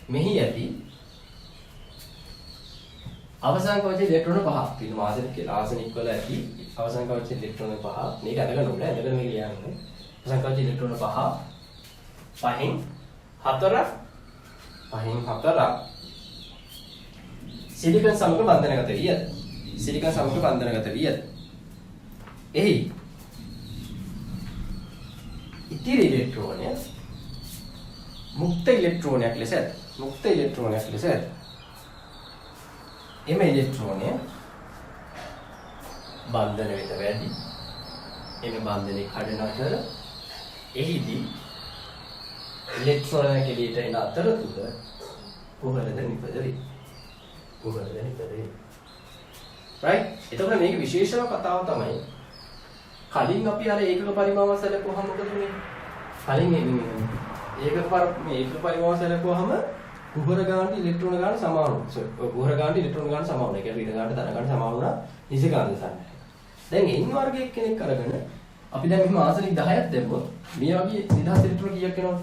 මෙහි ඇති අවසන් කවචයේ ඉලෙක්ට්‍රෝන 5ක් තියෙනවා. ආසනික් වල ඇති අවසන් කවචයේ ඉලෙක්ට්‍රෝන 5 මේක අදගන්න ඕනේ. අදගන්න මේක ලියන්නේ. අවසන් කවචයේ ඉලෙක්ට්‍රෝන 5න් 4 සිලිකන් සමග බන්ධනගත විය. එහි ඉතිරි ඉලෙක්ට්‍රෝනය මුක්ත ඉලෙක්ට්‍රෝනයක් ලෙස ඇත. එම ඉලෙක්ට්‍රෝනය බන්ධන වෙත වැඩි. එම බන්ධනේ කඩන අතර එහිදී ඉලෙක්ට්‍රෝන කෙලියට එන අතරතුර කුහරද නිපද වේ. right? එතකොට මේක විශේෂම කතාව තමයි කලින් අපි අර ඒකක පරිමාව සැලකුවහම මොකද වෙන්නේ? කලින් ඒකක පරිමාව සැලකුවහම කුහර ගානට ඉලෙක්ට්‍රෝන ගාන සමාන වුණා. කුහර ගානට ඉලෙක්ට්‍රෝන ගාන සමාන වුණා. ඒ කියන්නේ ඍණ ගානට ධන ගාන සමාන වුණා. නිසගාන සම්පූර්ණ. දැන් n වර්ගයේ කෙනෙක් අරගෙන අපි දැන් මෙහෙම ආසනික් 10ක් දැම්මොත් මේ වගේ නිදහස් ඉලෙක්ට්‍රෝන කීයක් එනවද?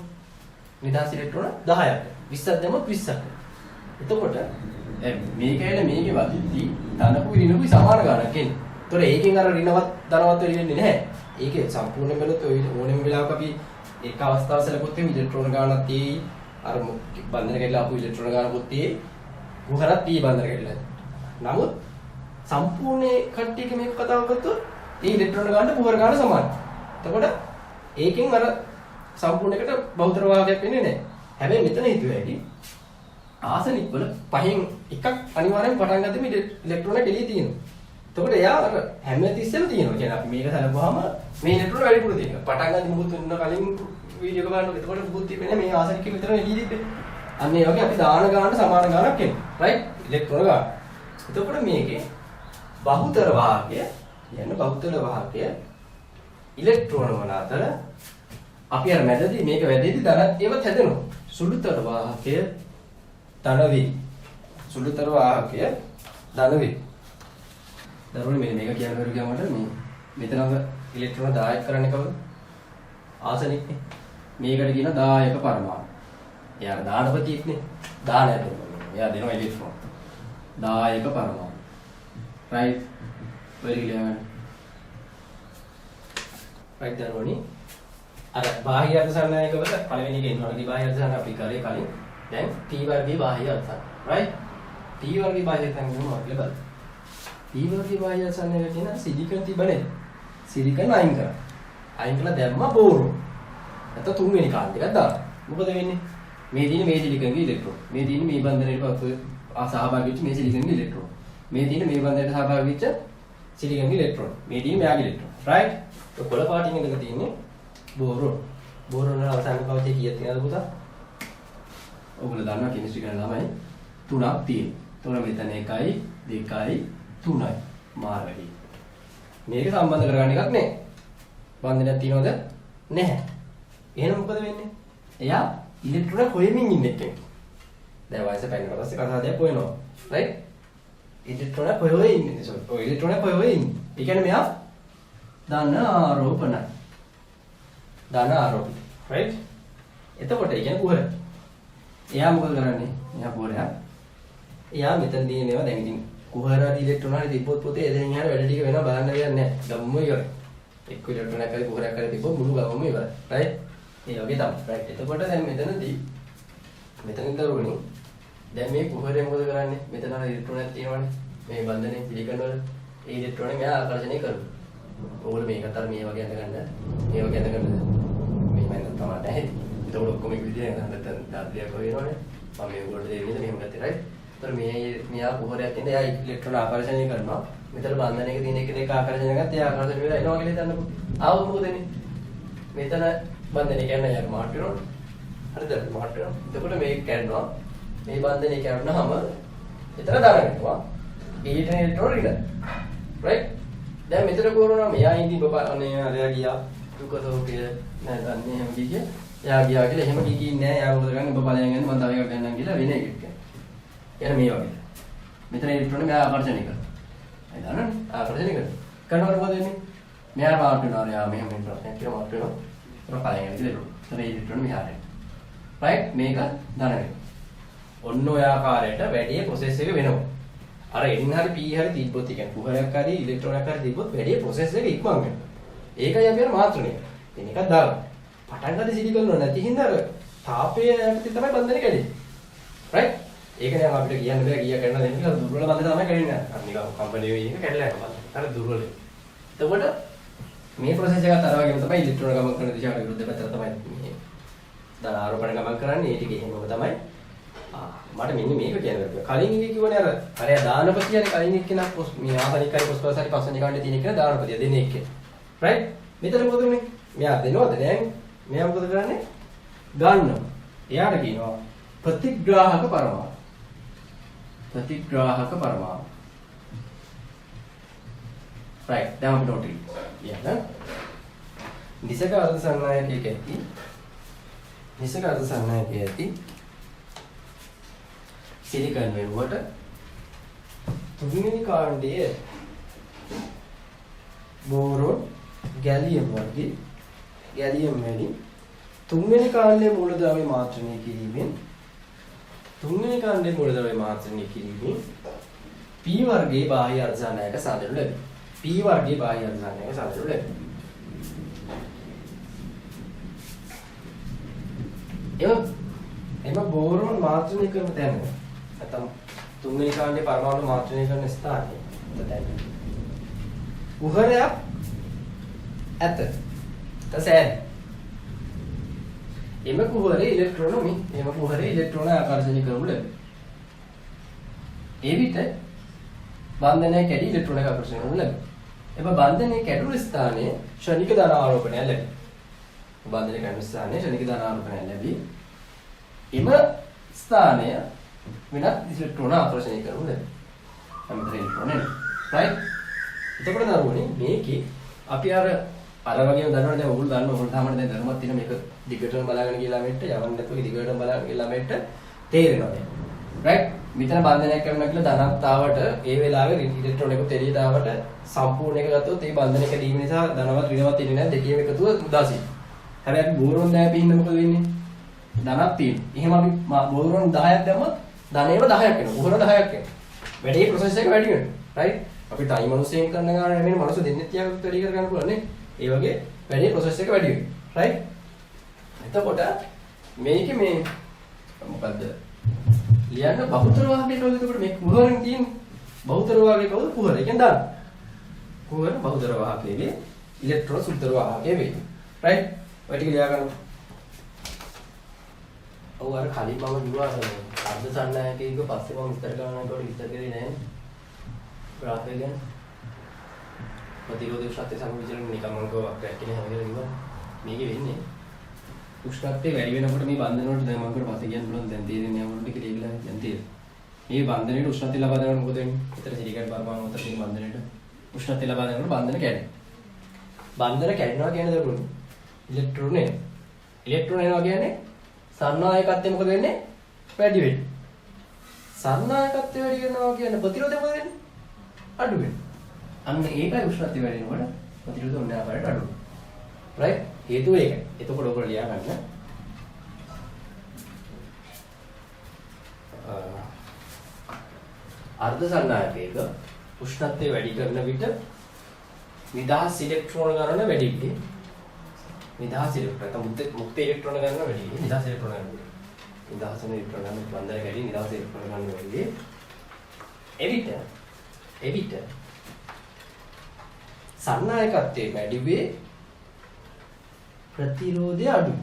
නිදහස් ඉලෙක්ට්‍රෝන 10ක්. 20ක් දැම්මොත් 20ක්. එතකොට මේකේල මේකේ වදිද්දී ධනකුයි ඍණකුයි සමාන ගානක් එන්නේ. ඒතොර ඒකෙන් අර ඍණවත් ධනවත් වෙන්නේ නැහැ. ඒකේ සම්පූර්ණ බැලුවොත් ඔය ඕනෙම වෙලාවක අපි එක අවස්ථාවක සැලකුවොත් ඉලෙක්ට්‍රෝන ගානක් තියෙයි. අර බන්ධන කැඩලා ආපු ඉලෙක්ට්‍රෝන ගානකුත් තියෙයි. කුහරත් තියෙයි බන්ධන කැඩලා. නමුත් සම්පූර්ණ කට්ටියක මේක කතාව කරද්දී මේ ඉලෙක්ට්‍රෝන ගානට කුහර ගාන සමානයි. එතකොට ඒකෙන් අර සම්පූර්ණයකට බහුතර වාහකයක් වෙන්නේ නැහැ. හැබැයි මෙතන හිතුවේ ඇයි ආසනික් වල පහෙන් එකක් අනිවාර්යෙන් පටන් ගත්තම ඉලෙක්ට්‍රෝන එළියේ තියෙනවා. එතකොට එයා අර හැම තිස්සෙම තියෙනවා. කියන්නේ අපි මේක සලකුවාම මේ ඉලෙක්ට්‍රෝන වැඩිපුර තියෙනවා. පටන් ගන්න මොකද වෙන කලින් වීඩියෝ එක බලනකොට එතකොට මොකද තිබෙන්නේ මේ ආසනික් විතර එළියේ තිබෙන්නේ. අන්න ඒ වගේ අපි දාන ගානට සමාන ගානක් එනවා. රයිට්? ඉලෙක්ට්‍රෝන ගාන. එතකොට මේකේ බහුතර වාහකය කියන්නේ බහුතර වාහකය ඉලෙක්ට්‍රෝන වල අතර අපි අර මැදදී මේක වැඩිදී ධනත් ඒවත් හැදෙනවා. සුළුතර වාහකය ධන වේ. සුළුතර වාහකය ධන වේ. දරුවනේ මේක කියන්න බැරි ගමන්ට මේ මෙතනම ඉලෙක්ට්‍රෝන 10ක් කරන්නේ කවුද? ආසනික්නේ. මේකට කියන 10ක පරමාණු. එයා දානපතියෙක්නේ. දානය දෙනවා. එයා දෙනවා ඉලෙක්ට්‍රෝන 10ක පරමාණු. right? very clear. right දරුවනේ අර බාහ්‍ය අර්ධසන්නයකවල පළවෙනි එක එනවා. ඒ බාහ්‍ය අර්ධසන්න අපි කරේ කලින්. දැන් P වර්ගයේ බාහ්‍ය අර්ධසන්න. right? P වර්ගයේ බාහ්‍ය අර්ධසන්න මොකක්ද බලන්න. P වර්ගයේ බාහ්‍ය අර්ධසන්නයක තියෙන සිලිකන් තිබනේ. සිලිකන් අයින් කරා. අයින් කළා දැම්ම බෝරෝ. නැත්නම් තුන්වෙනි කාන්ත එකක් දාලා. මොකද වෙන්නේ? මේ තියෙන මේ සිලිකන්ගේ ඉලෙක්ට්‍රෝන. මේ තියෙන මේ බන්ධනයට සහභාගී වෙච්ච මේ සිලිකන්ගේ ඉලෙක්ට්‍රෝන. මේ තියෙන මේ බන්ධනයට සහභාගී වෙච්ච සිලිකන්ගේ ඉලෙක්ට්‍රෝන. මේ තියෙන මෙයාගේ ඉලෙක්ට්‍රෝන. right? ඔය කොළ පාටින් එකක තියෙන්නේ බෝරෝන්. බෝරෝන් වල අවසාන පවතිය කීයක් තියෙනවද පුතා? ඔයගොල්ලෝ දන්නවා කෙමිස්ට්‍රි කරන ළමයි 3ක් තියෙනවා. 3 මෙතන 1යි 2යි 3යි මාර්ගය. මේක සම්බන්ධ කරගන්න එකක් නෑ. බන්ධනයක් තියනවද? නැහැ. එහෙනම් මොකද වෙන්නේ? එයා ඉලෙක්ට්‍රෝන හොයමින් ඉන්න එකෙක්. දැන් වයස පැනනකොට පස්සේ කතාවදයක් හොයනවා. right? ඉලෙක්ට්‍රෝන හොයවෙ ඉන්නේ. ඔය ඉලෙක්ට්‍රෝන හොයවෙ ඉන්නේ. ඒ කියන්නේ මෙයා ධන ආරෝපණයි. ධන ආරෝපණය. right? එතකොට ඒ කියන්නේ කුහර. එයා මොකද කරන්නේ? එයා කුහරයා. එයා මෙතන තියෙන ඒවා දැන් ඉතින් කුහරාදී ඉලෙක්ට්‍රෝන හරි තිබ්බොත් පොතේ එතෙන් යන වැඩ ටික වෙනවා බලන්න දෙයක් නැහැ. ගම්ම ඉවරයි. එක්ක ඉලෙක්ට්‍රෝනයක් හරි කුහරයක් හරි තිබ්බොත් මුළු ගමම ඉවරයි. right? ඒ වගේ තමයි. right? එතකොට දැන් මෙතනදී මෙතනින් දරුවනේ දැන් මේ කුහරය මොකද කරන්නේ? මෙතන අර ඉලෙක්ට්‍රෝනයක් තියෙනවනේ. මේ බන්ධනේ සිලිකන් වල ඒ ඉලෙක්ට්‍රෝනේ මෙයා ආකර්ෂණය කරනවා. ඕගොල්ලෝ මේකට අර මේ වගේ අඳගන්න. මේ වගේ අඳගන්න. මේ මම තමයි නැහැ. ඒක ඔක්කොම එක විදිහට නැත්නම් දාත්‍රියක් වෙනවනේ. මම මේගොල්ලෝ දෙන්නේ මෙහෙම ගත්තේ right. ඒතර මෙයා කුහරයක් තියෙන එයා ඉලෙක්ට්‍රෝන ආකර්ෂණය කරනවා. මෙතන බන්ධනයක තියෙන එක ආකර්ෂණය කරගත්ත එයා ආකර්ෂණය වෙලා එනවා කියලා හිතන්නකෝ. ආවොත් මොකද වෙන්නේ? මෙතන බන්ධනය කියන්නේ යාර මාට් වෙනවා. හරිද? මාට් වෙනවා. එතකොට මේක කැඩනවා. මේ බන්ධනය කැඩුනහම එතන දාරනවා. ඊට ඉලෙක්ට්‍රෝන රිද. right? දැන් මෙතන කොරනවා මෙයා ඉඳි බබානේ අරයා ගියා. දුකතෝකේ නෑ දන්නේ හැම කිය. එයා ගියා කියලා එහෙම කිකින්නේ නෑ. එයා මොකද කරන්නේ? ඔබ බලයන් ගන්න මම තව එකක් ගන්නම් කියලා වෙන එකක් කියනවා. එන මේ වගේ. මෙතන ඉලෙක්ට්‍රෝන මෙයා ආකර්ෂණය කරනවා. හරි දන්නවනේ? ආකර්ෂණය කරනවා. කරනකොට මොකද වෙන්නේ? මෙයා මාට් වෙනවා. එයා මෙහෙම ඉන්නවා. කියලා මාට් වෙනවා. ඒක බලයන් ගන්න කියලා. එතන ඉලෙක්ට්‍රෝන මෙහාට එනවා. right? මේක ධන වෙනවා. ඔන්න ඔය ආකාරයට වැඩි ප්‍රොසෙස් එක වෙනවා. අර N හරි P හරි තිබ්බොත් ඒ කියන්නේ කුහරයක් හරි ඉලෙක්ට්‍රෝනයක් හරි තිබ්බොත් වැඩි ප්‍රොසෙස් එක ඉක්මන් වෙනවා. ඒකයි අපි අර මාත්‍රණය. එන එකක් දාලා. පටන් ගන්න සිලිකන් වල නැති හින්දා අර තාපයේ යටතේ තමයි බන්ධනේ කැඩෙන්නේ. right? ඒක නෑ අපිට කියන්න බෑ කීයක් කරනවද දෙන්නේ කියලා දුර්වල බන්ධන තමයි කැඩෙන්නේ. අර නිකන් කම්පැනි එකේ කැඩලා යනවා බන්ධන. අර දුර්වල. එතකොට මේ ප්‍රොසෙස් එකත් අර වගේම තමයි ඉලෙක්ට්‍රෝන ගමන් කරන දිශාවට විරුද්ධ පැත්තට තමයි මේ දාන ආරෝපණ ගමන් කරන්නේ. ඒ ටික එහෙමම තමයි. මට මෙන්න මේක කියන්න බැහැ. කලින් ඉන්නේ කිව්වනේ අර දානපතියනේ කලින් එක්කෙනා මේ ආසනිකයි පොස්පරසරි පස්වෙනි කාණ්ඩේ තියෙන එක්කෙනා දානපතිය දෙන්නේ එක්කෙනා. right? මෙතන මොකද උනේ? මෙයා දෙනවද නෑ? මෙයා මොකද කරන්නේ? ගන්නවා. එයාට කියනවා ප්‍රතිග්‍රාහක පරමාණු. ප්‍රතිග්‍රාහක පරමාණු. right? දැන් අපි නෝට් එක කියන්න. නිසක අර්ධ සංනායකයක ඇති. නිසක අර්ධ සංනායකයේ ඇති සිලිකන් වෙනුවට තුන්වෙනි කාණ්ඩයේ බෝරෝන් ගැලියම් වර්ගයේ ගැලියම් වැනි තුන්වෙනි කාණ්ඩයේ මූලද්‍රව්‍ය මාත්‍රණය කිරීමෙන් P වර්ගයේ බාහ්‍ය අර්ධසායනික සාධනු ලැබේ. P වර්ගයේ බාහ්‍ය අර්ධසායනික සාධනු ලැබේ. එම බෝරෝන් මාත්‍රණය කරන තැන නැත්නම් තුන්වෙනි කාණ්ඩයේ පරමාණු මාත්‍රණය කරන ස්ථානයේ දැන් කුහරයක් ඇත. තසෑන් එම කුහරේ ඉලෙක්ට්‍රෝන එම කුහරේ ඉලෙක්ට්‍රෝන ආකර්ෂණය කරනු ලැබේ. ඒ විට බන්ධනය කැඩි ඉලෙක්ට්‍රෝන ආකර්ෂණය කරනු ලැබේ. එම බන්ධනය කැඩුණු ස්ථානයේ ක්ෂණික ධන ආරෝපණය ලැබේ. බන්ධනය කැඩුණු ස්ථානයේ ක්ෂණික ධන ආරෝපණය ලැබී එම ස්ථානය වෙනත් ඉලෙක්ට්‍රෝන ආකර්ෂණය කරනු ලැබේ. හැමතැන ඉලෙක්ට්‍රෝන එනවා. right? එතකොට දරුවනේ මේකේ අපි අර වගේම දන්නවනේ දැන් ඔයගොල්ලෝ දන්නවා ඔයගොල්ලෝ තාමනේ දැන් ධර්මයක් තියෙන මේක දිගටම බලාගෙන ගිහලා මෙන්න යවන්න නැතුව දිගටම බලාගෙන ගිහලා මෙන්න තේරෙනවා දැන්. right? මෙතන බන්ධනයක් කරනවා කියලා ධනත්තාවට ඒ වෙලාවේ ඉලෙක්ට්‍රෝන එක තෙරියතාවට සම්පූර්ණ එක ගත්තොත් ඒ බන්ධනයක දීම නිසා ධනවත් ඍණවත් ඉන්නේ නැහැ දෙකේම එකතුව උදාසීන. හැබැයි අපි බෝරොන් 10 පින්න මොකද වෙන්නේ? ධනක් තියෙන. එහෙම අපි බෝරොන් 10ක් දැම්මොත් ධනෙම 10ක් වෙනවා. උහර 10ක් වෙනවා. වැඩි ප්‍රොසෙස් එක වැඩි වෙනවා. right? අපි ටයිම් මිනිස්සෙන් කරන ගාන නෙමෙයි මිනිස්සු දෙන්නේ තියාගත්ත වැඩි කර ගන්න පුළුවන් නේ. ඒ වගේ වැඩි ප්‍රොසෙස් එක වැඩි වෙනවා. right? එතකොට මේකේ මේ මොකද්ද? ලියන්න බහුතර වාහකයක වගේ එතකොට මේ කුහරෙන් තියෙන බහුතර වාහකයක කවුද කුහර? ඒ කියන්නේ දාන්න. කුහර බහුතර වාහකයේ ඉලෙක්ට්‍රෝන සුළුතර වාහකයේ වෙයි. right? ඔය ටික ලියා ගන්න. ඔව් අර කලින් මම කිව්වා අර්ධ සන්නායකයක පස්සේ මම විස්තර කරනකොට විස්තර කරේ නැහැ. ග්‍රාෆ් එක ගැන. ප්‍රතිරෝධක ශක්තිය සමවිචලන නිකම්ම වක්‍රයක් කියන හැම වෙලේම කිව්වා. මේකේ වෙන්නේ උෂ්ණත්වය වැඩි වෙනකොට මේ බන්ධන වලට දැන් මම කර පස්සේ කියන්න පුළුවන් දැන් තේරෙන්නේ නැහැ මොනවද කියලා ඒගොල්ලන් දැන් තේරෙන්නේ. මේ බන්ධනයේ උෂ්ණත්වය ලබා දෙනකොට මොකද වෙන්නේ? විතර සිලිකන් පරමාණු අතර තියෙන බන්ධනයට උෂ්ණත්වය ලබා දෙනකොට බන්ධන කැඩෙනවා. බන්ධන කැඩෙනවා කියන්නේ දරුවනේ ඉලෙක්ට්‍රෝන එනවා. ඉලෙක්ට්‍රෝන එනවා කියන්නේ සන්නායකත්වය මොකද වෙන්නේ? වැඩි වෙන්නේ. සන්නායකත්වය වැඩි වෙනවා කියන්නේ ප්‍රතිරෝධය මොකද වෙන්නේ? අඩු වෙනවා. අන්න ඒකයි උෂ්ණත්වය වැඩි වෙනකොට ප්‍රතිරෝධය ඔන්න ආකාරයට අඩු වෙනවා. right? හේතුව ඒකයි. එතකොට ඔයගොල්ලෝ ලියා ගන්න. අර්ධ සන්නායකයක උෂ්ණත්වය වැඩි කරන විට නිදහස් ඉලෙක්ට්‍රෝන ගණන වැඩි වෙයි. නිදහස් ඉලෙක්ට්‍රෝන මුක්ත ඉලෙක්ට්‍රෝන ගණන වැඩි වෙයි. නිදහස් ඉලෙක්ට්‍රෝන ගණන. නිදහස් ඉලෙක්ට්‍රෝන ගණන බන්ධන කැඩි නිදහස් ඉලෙක්ට්‍රෝන ගණන වැඩි වෙයි. එවිට සන්නායකත්වයේ වැඩි වේ ප්‍රතිරෝධය අඩුයි.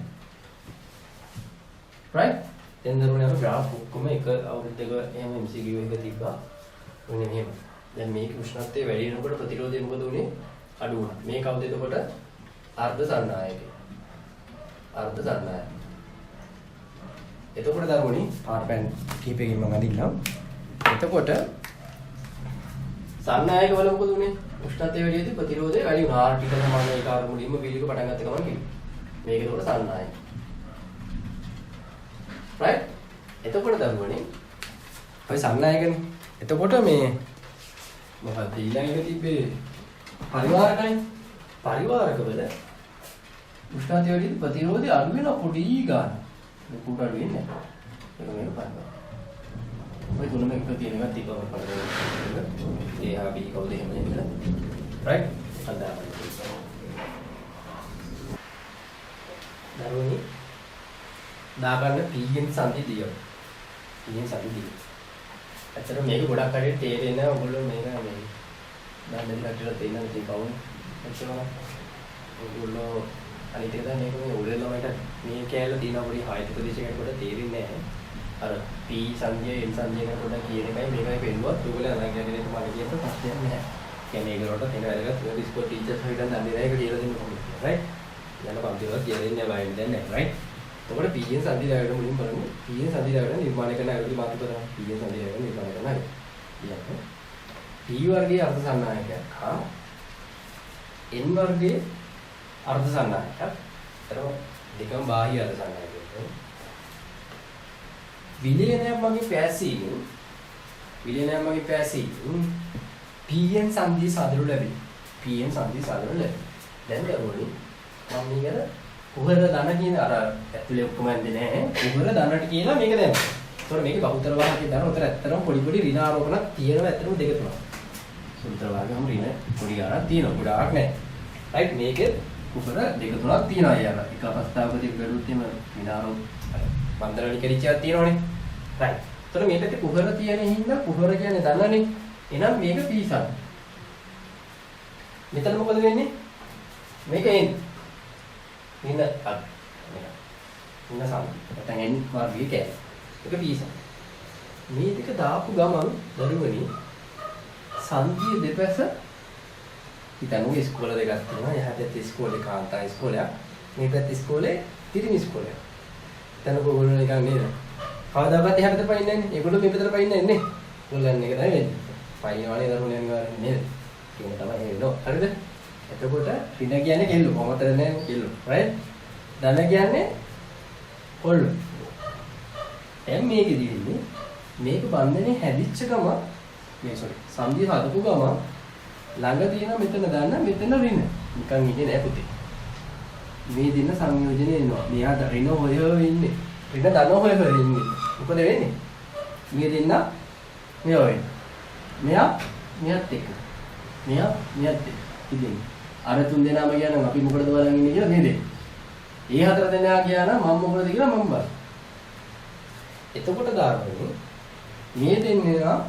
right? දැන් දරුවනේ අපි graph ඔක්කොම එක අවුරුද්දක එහෙම MCQ එක තිබ්බා. ඔන්නේ මෙහෙම. දැන් මේක උෂ්ණත්වය වැඩි වෙනකොට ප්‍රතිරෝධය මොකද උනේ? අඩු වුණා. මේ කවුද එතකොට? අර්ධ සන්නායකය. අර්ධ සන්නායක. එතකොට දරුවනේ පාට පෑන් කීපයකින් මම අඳින්නම්. එතකොට සන්නායක වල මොකද උනේ? උෂ්ණත්වය වැඩි වෙද්දී ප්‍රතිරෝධය වැඩි වුණා. R ටික සමාන ඒක ආර මුලින්ම වීලික පටන් ගත්ත ගමන් කිව්වා. මේක එතකොට සන්නායක. right? එතකොට දරුවනේ ඔය සන්නායකනේ. එතකොට මේ මොකක්ද ඊළඟ එක තිබ්බේ පරිවාරකයි. පරිවාරකවල උෂ්ණත්වය වැඩි වෙද්දී ප්‍රතිරෝධය අඩු වෙන පොඩි ගන්න. මේක උඩ අඩු වෙන්නේ නැහැ. ඒක මේක බලන්න. ඔය තුනම එක තියෙන එකක් තිබ්බම බලන්න. ඒ ආ බී කවුද එහෙම නේද? right? අදාළයි. දරුවනි දාගන්න පීඑන් සංදි දියව. පීඑන් සංදි දියව. ඇත්තට මේක ගොඩක් කඩේ තේරෙන්නේ නැහැ ඔයගොල්ලෝ මේක මේ දැන් දෙන්නට තේරෙන්නේ නැති කවුද? එච්චරම ඔයගොල්ලෝ අනිත් එක දැන් මේක මේ උඩේ ළමයට මේ කෑල්ල දිනන පොඩි හයිත ප්‍රදේශයකට කොට තේරෙන්නේ නැහැ. අර පී සංජය එන් සංජය කොට කියන එකයි මේකයි පෙන්නුවත් ඔයගොල්ලෝ අරන් යන්නේ මම කියන්න ප්‍රශ්නයක් නැහැ. කියන්නේ ඒකලට තියෙන වැදගත් ඔය ස්කෝල් ටීචර්ස් හිටන් දන්නේ නැහැ ඒක කියලා දෙන්න කොහොමද? right? යන පන්තිවල කියලා දෙන්නේ නැහැ බයින් දැන් නැහැ. right? එතකොට පීඑන් සංදි දායකට මුලින් බලමු. පීඑන් සංදි දායකට නිර්මාණය කරන අයගේ මාතෘ කරනවා. පීඑන් සංදි දායකට නිර්මාණය කරන අය. ඊළඟට පී වර්ගයේ අර්ධ සන්නායකයක් හා එන් වර්ගයේ අර්ධ සන්නායකයක්. ඒතරම දෙකම බාහ්‍ය අර්ධ සන්නායකයක්. විලයනයක් මගේ පැසීම පීඑන් සංදි සාදරු ලැබේ. පීඑන් සංදි සාදරු ලැබේ. දැන් දරුවනේ මම මේකද කුහර ධන කියන අර ඇතුලේ ඔක්කොම ඇන්නේ නැහැ. කුහර ධනට කියලා මේක දැම්මා. ඒතකොට මේකේ බහුතර වාහකේ ධන උතර ඇත්තටම පොඩි පොඩි ඍණ ආරෝපණක් තියෙනවා ඇත්තටම දෙක තුනක්. සුන්දර වාහකෙම ඍණ පොඩි ගානක් තියෙනවා. ගොඩාක් නැහැ. රයිට් මේකේ කුහර දෙක තුනක් තියෙනවා අය අර එක අවස්ථාවකදී බැලුවොත් එimhe ඍණ ආරෝප බන්ධන කරිච්චයක් තියෙනවනේ. රයිට්. ඒතකොට මේ පැත්තේ කුහර තියෙන හින්දා කුහර කියන්නේ ධනනේ. එහෙනම් මේක පීසන්. මෙතන මොකද වෙන්නේ? මේක එන්නේ. ඍණ සංදි. නැත්නම් n වර්ගයේ කෑලි. ඒක p සංදි. මේ දෙක දාපු ගමන් දරුවනි සංදිය දෙපැස හිතන්නේ ඉස්කෝල දෙකක් තියෙනවා. එහා පැත්තේ ඉස්කෝලේ කාන්තා ඉස්කෝලයක්. මේ පැත්තේ ඉස්කෝලේ තිරිමි ඉස්කෝලයක්. දැන් ඔයගොල්ලෝ නිකන් නේද? කවදාවත් එහා පැත්තට පයින්නේ නැහැ. ඒගොල්ලෝ මේ පැත්තට පයින්නේ නැහැ නේ. ඔයගොල්ලන් එක තමයි වෙන්නේ. පයින්නවනේ දරුවනේ අනිවාර්යෙන් නේද? කියන තමයි වෙන්නේ. හරිද? එතකොට ඍණ කියන්නේ කෙල්ලෝ. කොහොමද නැහැ කෙල්ලෝ. right? ධන කියන්නේ කොල්ලෝ. දැන් මේකෙදි ඉන්නේ මේක බන්ධනේ හැදිච්ච ගම මේ sorry සංදි හදපු ගම ළඟ තියෙන මෙතන දාන්න මෙතන ඍණ නිකන් ඉන්නේ නෑ පුතේ මේ දින සංයෝජනේ එනවා මෙහාට ඍණ හොය ඉන්නේ ඍණ ධන හොය ඉන්නේ මොකද වෙන්නේ මේ දෙන්න මෙයා වෙන්නේ මෙයා මෙයාත් එක්ක මෙයා මෙයාත් එක්ක ඉතින් අර තුන් දෙනාම කියනවා අපි මොකටද බලන් ඉන්නේ කියලා මේ දෙන්න ඒ හතර දෙනා කියනවා මම මොකටද කියලා මම බලන්න එතකොට දාන්නේ මේ දෙන්නා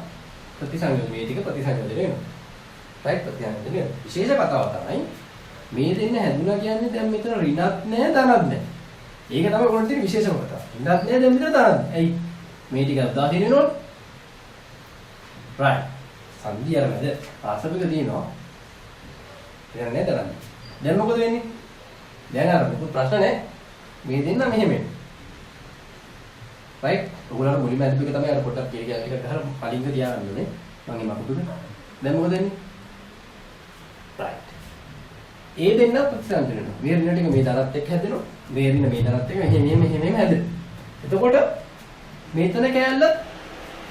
ප්‍රතිසංයෝජන මේ ටික ප්‍රතිසංයෝජන වෙනවා. රයිට් ප්‍රතිසංයෝජන වෙනවා. විශේෂ කතාව තමයි මේ දෙන්න හැදුනා කියන්නේ දැන් මෙතන ඍණත් නැහැ ධනත් නැහැ. ඒක තමයි ඔයගොල්ලෝ තියෙන විශේෂම කතාව. ඍණත් නැහැ දැන් මෙතන ධනත් නැහැ. ඇයි? මේ ටික අදාළ වෙනවනේ. රයිට්. සංදි අරමද ආසබික දිනනවා. එහෙනම් නේද ධනත්. දැන් මොකද වෙන්නේ? දැන් අර මොකද ප්‍රශ්න නැහැ. මේ දෙන්න මෙහෙම වෙනවා. right ඔයගොල්ලෝ මුලින්ම අදපු එක තමයි අර පොඩ්ඩක් කීරිය එක ගහලා කලින්ක තියාගන්න ඕනේ මම මේ මකුදුද දැන් මොකද වෙන්නේ right ඒ දෙන්න ප්‍රතිසංයෝජන වෙනවා මේ ඍණ ටික මේ දරත් එක්ක හැදෙනවා මේ ඍණ මේ දරත් එක්ක මෙහෙම හැදෙනවා එතකොට මෙතන කැලල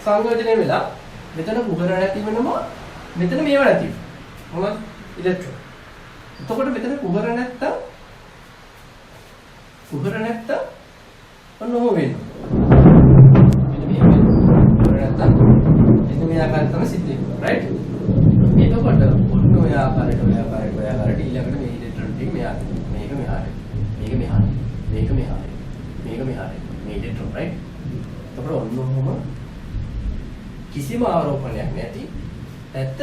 සංයෝජනය වෙලා මෙතන කුහර නැති වෙනවා මෙතන මේව නැති වෙනවා මොනවද ඉලෙක්ට්‍රෝන එතකොට මෙතන කුහර නැත්තම් ඔන්න ඔහොම වෙනවා මේ ආකාරයට තමයි සිද්ධ වෙන්නේ right එතකොට ඔන්න ඔය ආකාරයට ඊළඟට මේ ඉලෙක්ට්‍රෝන ටික මෙහාට මේක මෙහාට මේ ඉලෙක්ට්‍රෝන right එතකොට ඔන්න ඔහොම කිසිම ආරෝපණයක් නැති නැත්ත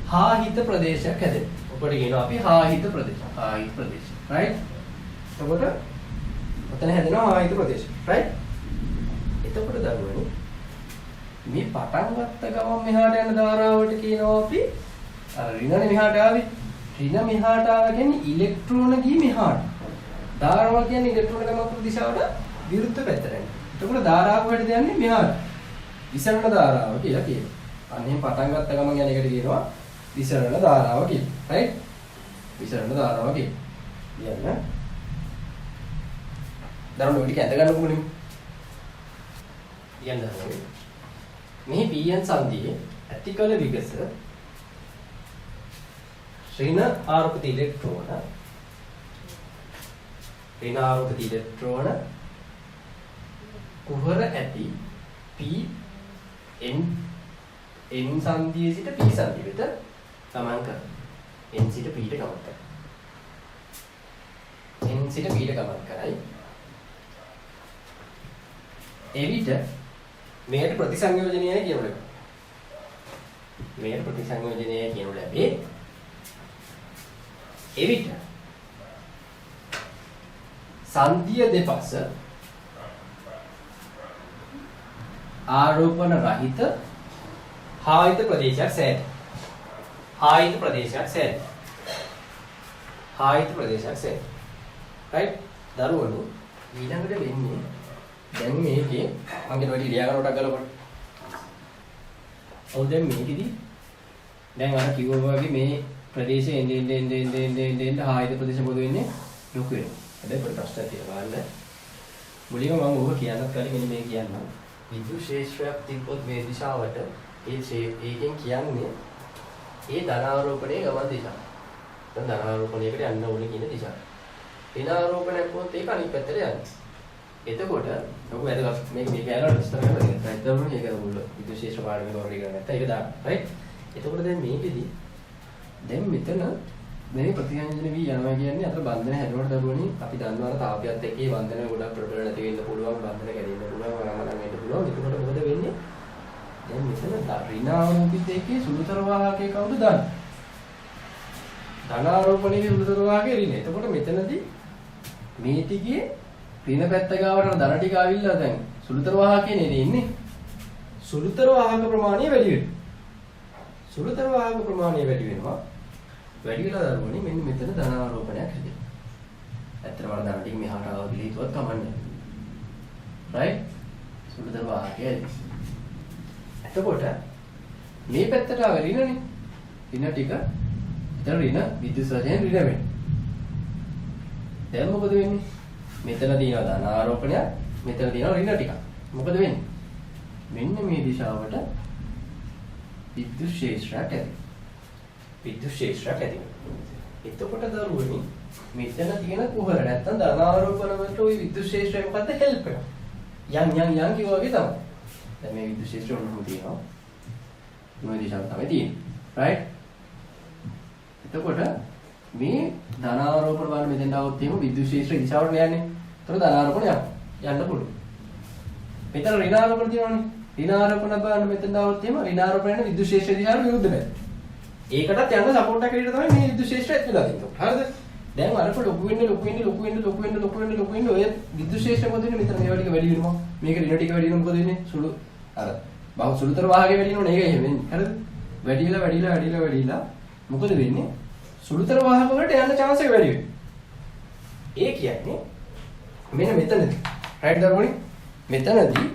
හාහිත ප්‍රදේශයක් හැදෙනවා ඔකට කියනවා අපි හාහිත ප්‍රදේශ right එතකොට ඔතන හැදෙනවා හාහිත ප්‍රදේශ right එතකොට දරුවනේ මේ පටන් ගත්ත ගමන් මෙහාට යන ධාරාවට කියනවා අපි අර ඍණනේ මෙහාට ආවේ ඍණ මෙහාට ආවා කියන්නේ ඉලෙක්ට්‍රෝන ගියේ මෙහාට ධාරාව කියන්නේ ඉලෙක්ට්‍රෝන ගමන් දිශාවට විරුද්ධ පැත්තට යන්නේ එතකොට ධාරාව කොහෙද යන්නේ මෙහාට විසරණ ධාරාව කියලා කියනවා අනේ පටන් ගත්ත ගමන් යන එකට කියනවා විසරණ ධාරාව කියලා right විසරණ ධාරාව කියන්නේ දරුවෝ ටික ඇඳ ගන්න ඕනේ යන්න මේ පීයන් සංදියේ ඇතිකල විගස ඍණ ආරෝපිත ඉලෙක්ට්‍රෝන කුහර ඇති p n සංදියේ සිට p සංදිය වෙත ගමන් කරනවා n සිට p ට ගමන් කරයි එවිට මේකට ප්‍රතිසංයෝජනයයි කියනු ලැබේ. මේකට ප්‍රතිසංයෝජනයයි කියනු ලැබේ. එවිට සංදිය දෙපස ආරෝපණ රහිත හායිත ප්‍රදේශයක් සෑද. හායිත ප්‍රදේශයක් සෑද. right? දරුවනු ඊළඟට වෙන්නේ දැන් මේකේ මම කියන වැඩි ලියා ගන්නකොට ගලපන්න. ඔව් දැන් මේකෙදි දැන් අර කිව්වා වගේ මේ ප්‍රදේශයේ එන්නේ හායිත ප්‍රදේශ මොකද වෙන්නේ? ලොකු වෙනවා. හැබැයි පොඩි ප්‍රශ්නයක් තියෙනවා බලන්න. මුලින්ම මම ඕක කියන්නත් කලින් මෙන්න මේ කියන්නම්. විද්‍යුත් ශේෂ්ත්‍රයක් තිබ්බොත් මේ දිශාවට ඒකෙන් කියන්නේ ඒ ධනාරෝපණයේ ගමන් දිශාව. දැන් ධනාරෝපණයකට යන්න ඕනේ කියන දිශාව. ඍණාරෝපණයක් වුණොත් ඒක අනිත් පැත්තට යන්නේ. එතකොට ඔක වැදගත් මේක ගෑනට විස්තර කරන්න right දවුනේ ඒක මුල විද්‍යුත් ශේෂ්ත්‍ර පාඩමේ වරි කරන්නේ නැත්නම් ඒක දාන්න right එතකොට දැන් මේකෙදි දැන් මෙතන මේ ප්‍රතිසංයෝජන වී යනවා කියන්නේ අතර බන්ධන හැදුවට දරුවනේ අපි දන්නවා තාපයත් එක්ක මේ බන්ධන ගොඩක් ප්‍රබල නැති වෙන්න පුළුවන් බන්ධන කැඩෙන්න පුළුවන් වරමන වෙන්න පුළුවන් එතකොට මොකද වෙන්නේ දැන් මෙතන ඍණාරෝපිත එකේ සුළුතර වාහකයේ කවුද දාන්න ධනාරෝපණයේ සුළුතර වාහකයේ ඍණ එතකොට මෙතනදී මේ ටිකේ ඍණ පැත්ත ගාවට ධන ටික ආවිල්ලා දැන් සුළුතර වාහකේ නේද ඉන්නේ. සුළුතර වාහක ප්‍රමාණය වැඩි වෙනවා. සුළුතර වාහක ප්‍රමාණය වැඩි වෙනවා. වැඩි වෙලා දරුවනේ මෙන්න මෙතන ධන ආරෝපණයක් හැදෙනවා. ඇත්තටම වල ධන ටික මෙහාට ආවා කියලා හිතුවත් කමන්නේ. right? සුළුතර වාහකය. එතකොට මේ පැත්තට ආව ඍණනේ. ඍණ ටික එතන ඍණ විද්‍යුත් සාධනයෙන් ඍණ වෙනවා. දැන් මොකද වෙන්නේ? මෙතන තියෙනවා ධන ආරෝපණයක්, මෙතන තියෙනවා ඍණ ටිකක්. මොකද වෙන්නේ? මෙන්න මේ දිශාවට විද්‍යුත් ක්ෂේත්‍රයක් ඇති. විද්‍යුත් ක්ෂේත්‍රයක් ඇති. එතකොට දරුවනි මෙතන තියෙන කුහර නැත්තම් ධන ආරෝපණ වලට ওই විද්‍යුත් ක්ෂේත්‍රය මොකද්ද හෙල්ප් එක. යන් කිව්වා වගේ තමයි. දැන් මේ විද්‍යුත් ක්ෂේත්‍රය උණු තියෙනවා. මේ දිශාව තමයි තියෙන්නේ. right? එතකොට මේ ධන ආරෝපණ වල මෙතෙන් આવොත් එහෙම විද්‍යුත් ක්ෂේත්‍රය දිශාවට යන්නේ. ඒතර ධන ආරෝපණ යන්න පුළුවන්. මෙතන ඍණ ආරෝපණ තියෙනවනේ. ඍණ ආරෝපණ බලන්න මෙතෙන් આવොත් එහෙම ඍණ ආරෝපණ යන විද්‍යුත් ක්ෂේත්‍රය දිශාවට විරුද්ධ වෙනවා. ඒකටත් යන්න සපෝට් එකක් විදිහට තමයි මේ විද්‍යුත් ක්ෂේත්‍රය ඇත් වෙලා තියෙන්නේ. හරිද? දැන් අරක ලොකු වෙන්න ඔය විද්‍යුත් ක්ෂේත්‍රය මොකද වෙන්නේ? මෙතන මේවා ටික වැඩි වෙනවා. මේක ඍණ ටික වැඩි වෙනවා මොකද වෙන්නේ? සුළු අර බහු සුළුතර වාහකේ වැඩි වෙනවනේ. ඒක එහෙම වෙන්නේ. හරිද? වැඩිලා මොකද වෙන්නේ? සුළුතර වාහක වලට යන්න chance එක වැඩි වෙනවා. ඒ කියන්නේ මෙන්න මෙතනදී. right දරුවනේ? මෙතනදී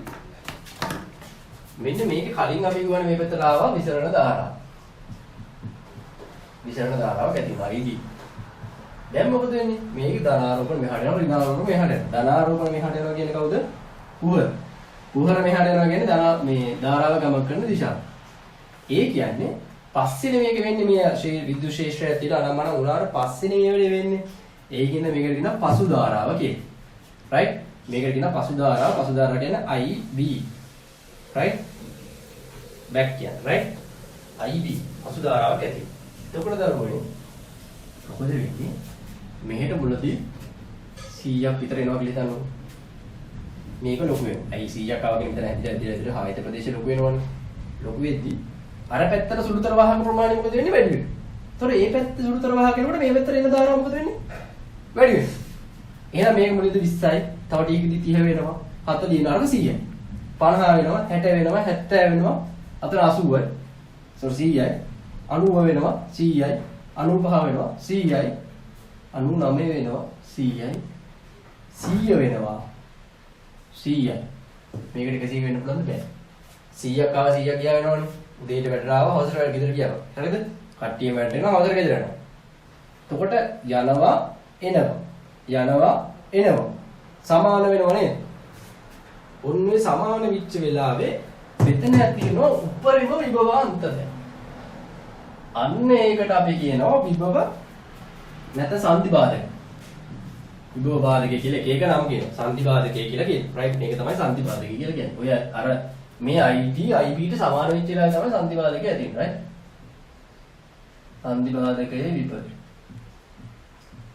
මෙන්න මේක කලින් අපි ගුවන් මේ පැත්තට ආවා විසරණ ධාරාව. විසරණ ධාරාව ඇති වුණා ඉදී. දැන් මොකද වෙන්නේ? මේක ධන ආරෝපණ මෙහාට යනවා ඍණ ආරෝපණ මෙහාට යනවා. ධන ආරෝපණ මෙහාට යනවා කියන්නේ කවුද? කුහර. කුහර මෙහාට යනවා කියන්නේ ධන මේ ධාරාව ගමන් කරන දිශාව. ඒ කියන්නේ පස්සේනේ මේක වෙන්නේ මේ විද්‍යුත් ක්ෂේත්‍රය ඇතුළේ අනම්මන උනාට පස්සේනේ මේ වෙලේ වෙන්නේ. ඒකින්ද මේකට කියනවා පසු ධාරාව කියලා. right? මේකට කියනවා පසු ධාරාව. පසු ධාරාව කියන්නේ IB. right? back කියන්නේ right? IB පසු ධාරාවක් ඇති. එතකොට දරුවනේ මොකද වෙන්නේ? මෙහෙට මුලදී 100ක් විතර එනවා කියලා හිතන්න. මේක ලොකු වෙනවා. ඇයි 100ක් ආවගෙන ඉතන ඇදිලා හායත ප්‍රදේශය ලොකු වෙනවනේ. ලොකු වෙද්දී අර පැත්තට සුළුතර වාහක ප්‍රමාණය මොකද වෙන්නේ? වැඩි වෙනවා. ඒතකොට මේ පැත්ත සුළුතර වාහක වෙනකොට මේ පැත්තට එන ධාරාව මොකද වෙන්නේ? වැඩි වෙනවා. එහෙනම් මේක මුලදී 20යි, තව ටිකකදී 30 වෙනවා, 40 නරක 100යි. 50 වෙනවා, 60 වෙනවා, 70 වෙනවා, අතන 80යි. 100යි, 90 වෙනවා, 100යි, 95 වෙනවා, 100යි, 99 වෙනවා, 100යි, 100 වෙනවා, 100යි. මේකට 100 වෙන්න පුළුවන්ද බෑ. 100ක් ආව 100ක් ගියා වෙනවනේ. උදේට වැඩට ආව හවසට වැඩ ගෙදර ගියා. හරිද? කට්ටිය වැඩට එනවා හවසට ගෙදර යනවා. එතකොට යනවා එනවා. සමාන වෙනව නේද? ඔන්නේ සමාන විච්ච වෙලාවේ මෙතන ඇතිවෙනවා උපරිම විභවාන්තරය. අන්න ඒකට අපි කියනවා විභව නැත්නම් සංධිබාධක. විභව බාධකය කියලා ඒක නම් කියනවා. සංධිබාධකය කියලා කියනවා. right? මේක තමයි සංධිබාධකය කියලා කියන්නේ. ඔය අර මේ IT IBට සමාන වෙච්ච වෙලාවේ තමයි සංධිබාධකය ඇති වෙන්නේ. right? සංධිබාධකයේ විභව.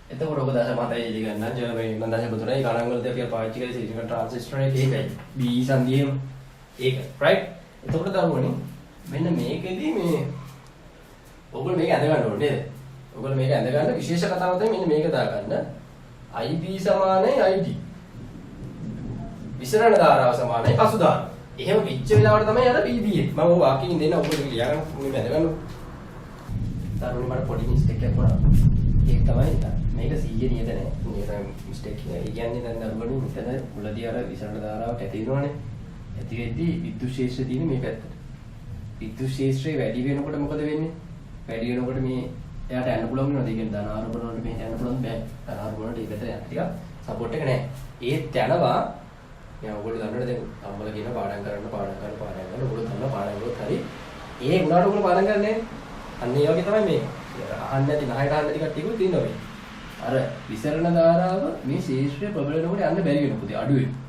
එතකොට ඔබ දැස මතයි ඉලි ගන්න ජර්මනි මම දැස පුතුරයි ගණන් වලදී අපි පාවිච්චි කරේ සිලිකන් ට්‍රාන්සිස්ටර් එකයි. B සංධියම ඒක. right? එතකොට දරුවනේ මෙන්න මේකෙදී මේ ඔයගොල්ලෝ මේක ඇඳ ගන්න ඕනේ නේද? ඔයගොල්ලෝ මේක ඇඳ ගන්න විශේෂ කතාව තමයි මෙන්න මේක දාගන්න. IB සමානයි IT. විසරණ ධාරාව සමානයි පසු ධාරාව. එහෙම පිච්ච වෙලාවට තමයි අර BB එක. මම ඔය වාක්‍යයෙන් දෙන්න ඔයගොල්ලෝ ලියා ගන්න මේ ඇඳ ගන්න. දරුවනේ මට පොඩි මිස්ටේක් එකක් වුණා. ඒක තමයි මේක 100 නියත නැහැ. මේක මිස්ටේක් එක. ඒ කියන්නේ දැන් දරුවනේ මෙතන මුලදී අර විසරණ ධාරාවක් ඇති වෙනවනේ. ඇති වෙද්දී විද්‍යුත් ක්ෂේත්‍රය තියෙන මේ පැත්තට. විද්‍යුත් ක්ෂේත්‍රය වැඩි වෙනකොට මොකද වෙන්නේ? වැඩි වෙනකොට මේ එයාට යන්න පුළුවන් වෙනවා. ඒ කියන්නේ ධන ආරෝපණ වලට මෙහෙට යන්න පුළුවන් බෑ. ධන ආරෝපණ වලට ඒකට යන්න ටික සපෝට් එක නැහැ. ඒත් යනවා. මම ඔයගොල්ලෝ දන්නවද දැන් අම්මලා කියන පාඩම් කරන්න. ඔයගොල්ලෝ දන්නවා පාඩම් කරොත් හරි. ඒ උනාට ඔයගොල්ලෝ පාඩම් කරන්නේ අන්න ඒ වගේ තමයි මේක. අහන්න නැති නහයට අහන්න නැති කට්ටියකුත් ඉන්නවා මේ. අර විසරණ ධාරාව මේ ශේෂ්ත්‍රය ප්‍රබලනකොට යන්න බැරි වෙනවා. පුතේ අඩු වෙනවා.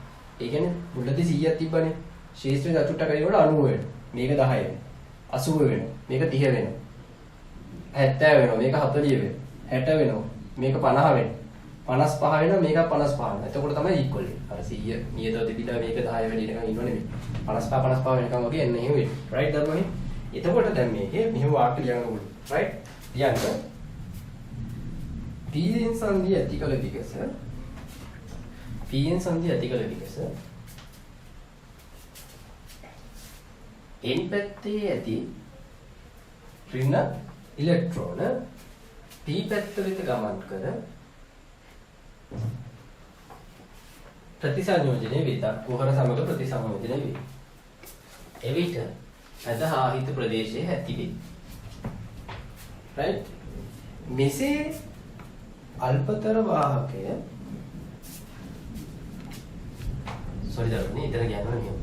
ඒ කියන්නේ මුලදී 100ක් තිබ්බනේ. ශේෂ්ත්‍රය චතුට්ටක වෙනකොට 90 වෙනවා. මේක 10 වෙනවා. 80 වෙනවා. මේක 30 වෙනවා. 70 වෙනවා. මේක 40 වෙනවා. 60 වෙනවා. මේක 50 වෙනවා. 55 වෙනවා. මේක 55 වෙනවා. එතකොට තමයි ඉක්වල් වෙන්නේ. අර 100 නියතව තිබිලා මේක 10 වැඩි වෙනකන් ඉන්නව නෙමෙයි. 55 වෙනකන් වගේ එන්න එහෙම වෙනවා. රයිට් දරුවනේ. එතකොට දැන් මේකේ මෙහෙම වාක්‍ය ලියන්න ඕනේ. රයිට්? ලියන්න. P සංධිය ඇති කළ දිගස P pn සංදිය ඇති කළ විගස n පැත්තේ ඇති ඍණ ඉලෙක්ට්‍රෝන p පැත්ත වෙත ගමන් කර ප්‍රතිසංයෝජනය වෙත කුහර සමග ප්‍රතිසංයෝජනය වේ. එවිට අදහාහිත ප්‍රදේශයේ ඇති වේ. right? මෙසේ අල්පතර වාහකය sorry දරුවනේ ඉතන කියනවා නේ.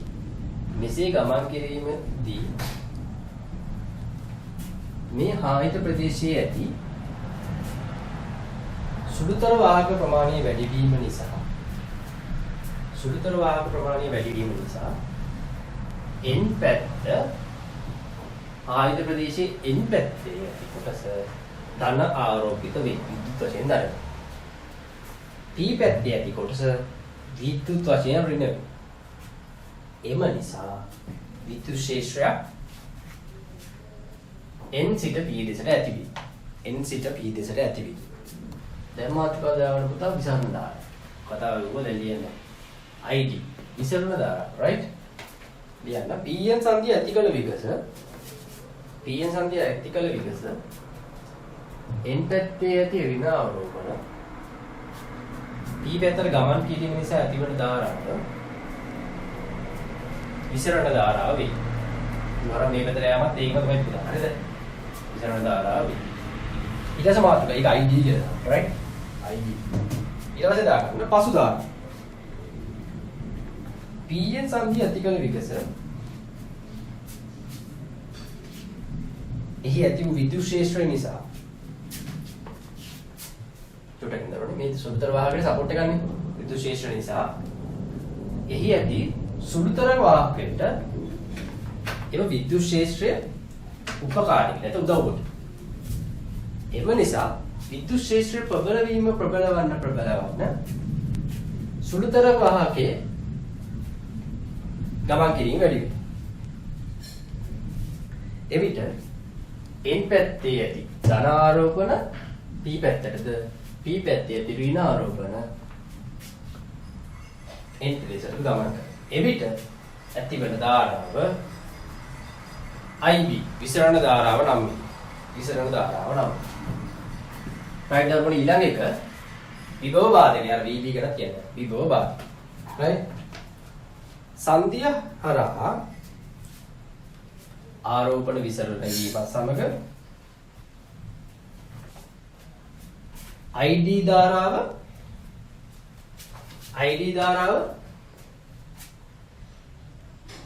මෙසේ ගමන් කිරීමදී මේ ආහිත ප්‍රදේශයේ ඇති සුළුතර වාහක ප්‍රමාණය වැඩි වීම නිසා n පැත්ත ආහිත ප්‍රදේශයේ n පැත්තේ ඇති කොටස ධන ආරෝපිත විද්‍යුත් වශයෙන් දරන. p පැත්තේ ඇති කොටස විද්‍යුත් වශයෙන් ඍණ වේ. එම නිසා විද්‍යුත් ක්ෂේත්‍රය n සිට p දෙසට ඇති වේ. n සිට p දෙසට ඇති වේ. දැන් මාතෘකාව දාවන පුතා විසරණ දාන. කතාව උග දෙලියන. id විසරණ දාන right? ලියන්න pn සංදිය ඇති කළ විගස n පැත්තේ ඇති ඍණ ආරෝපණ p පැත්තට ගමන් කිරීම නිසා ඇතිවන ධාරාව විසරණ ධාරාව වේ. වර මේ පැත්තට යෑමත් ඒකම තමයි පුතා. හරිද? විසරණ ධාරාව වේ. ඊට පස්සේ මාතෘක ඒක id කියලා right? id. ඊට පස්සේ දාගන්න පසු ධාරා. pn සංදිය ඇති කළ විගස එහි ඇති වූ විද්‍යුත් ක්ෂේත්‍රය නිසා චුට්ටක් ඉඳලා මේ සුළුතර වාහකයට සපෝට් එක ගන්න විද්‍යුත් ක්ෂේත්‍රය නිසා එහි ඇති සුළුතර වාහකයට එම විද්‍යුත් ක්ෂේත්‍රය උපකාරී නැත්නම් උදව් කොට. එම නිසා විද්‍යුත් ක්ෂේත්‍රය ප්‍රබලවන්න සුළුතර වාහකයේ ගමන් කිරීම වැඩි වේ. එවිට n පැත්තේ ඇති ධන ආරෝපණ p පැත්තටද p පැත්තේ ඇති ඍණ ආරෝපණ n ප්‍රදේශයට ගමන් කරනවා. එවිට ඇතිවන ධාරාව ib විසරණ ධාරාව නම් වේ. right දරුවනේ ඊළඟ එක විභව වාදනය අර vb ගැන කියන්නේ. විභව වාදනය right? සංදිය හරහා ආරෝපණ විසරණ වීමත් සමග id ධාරාව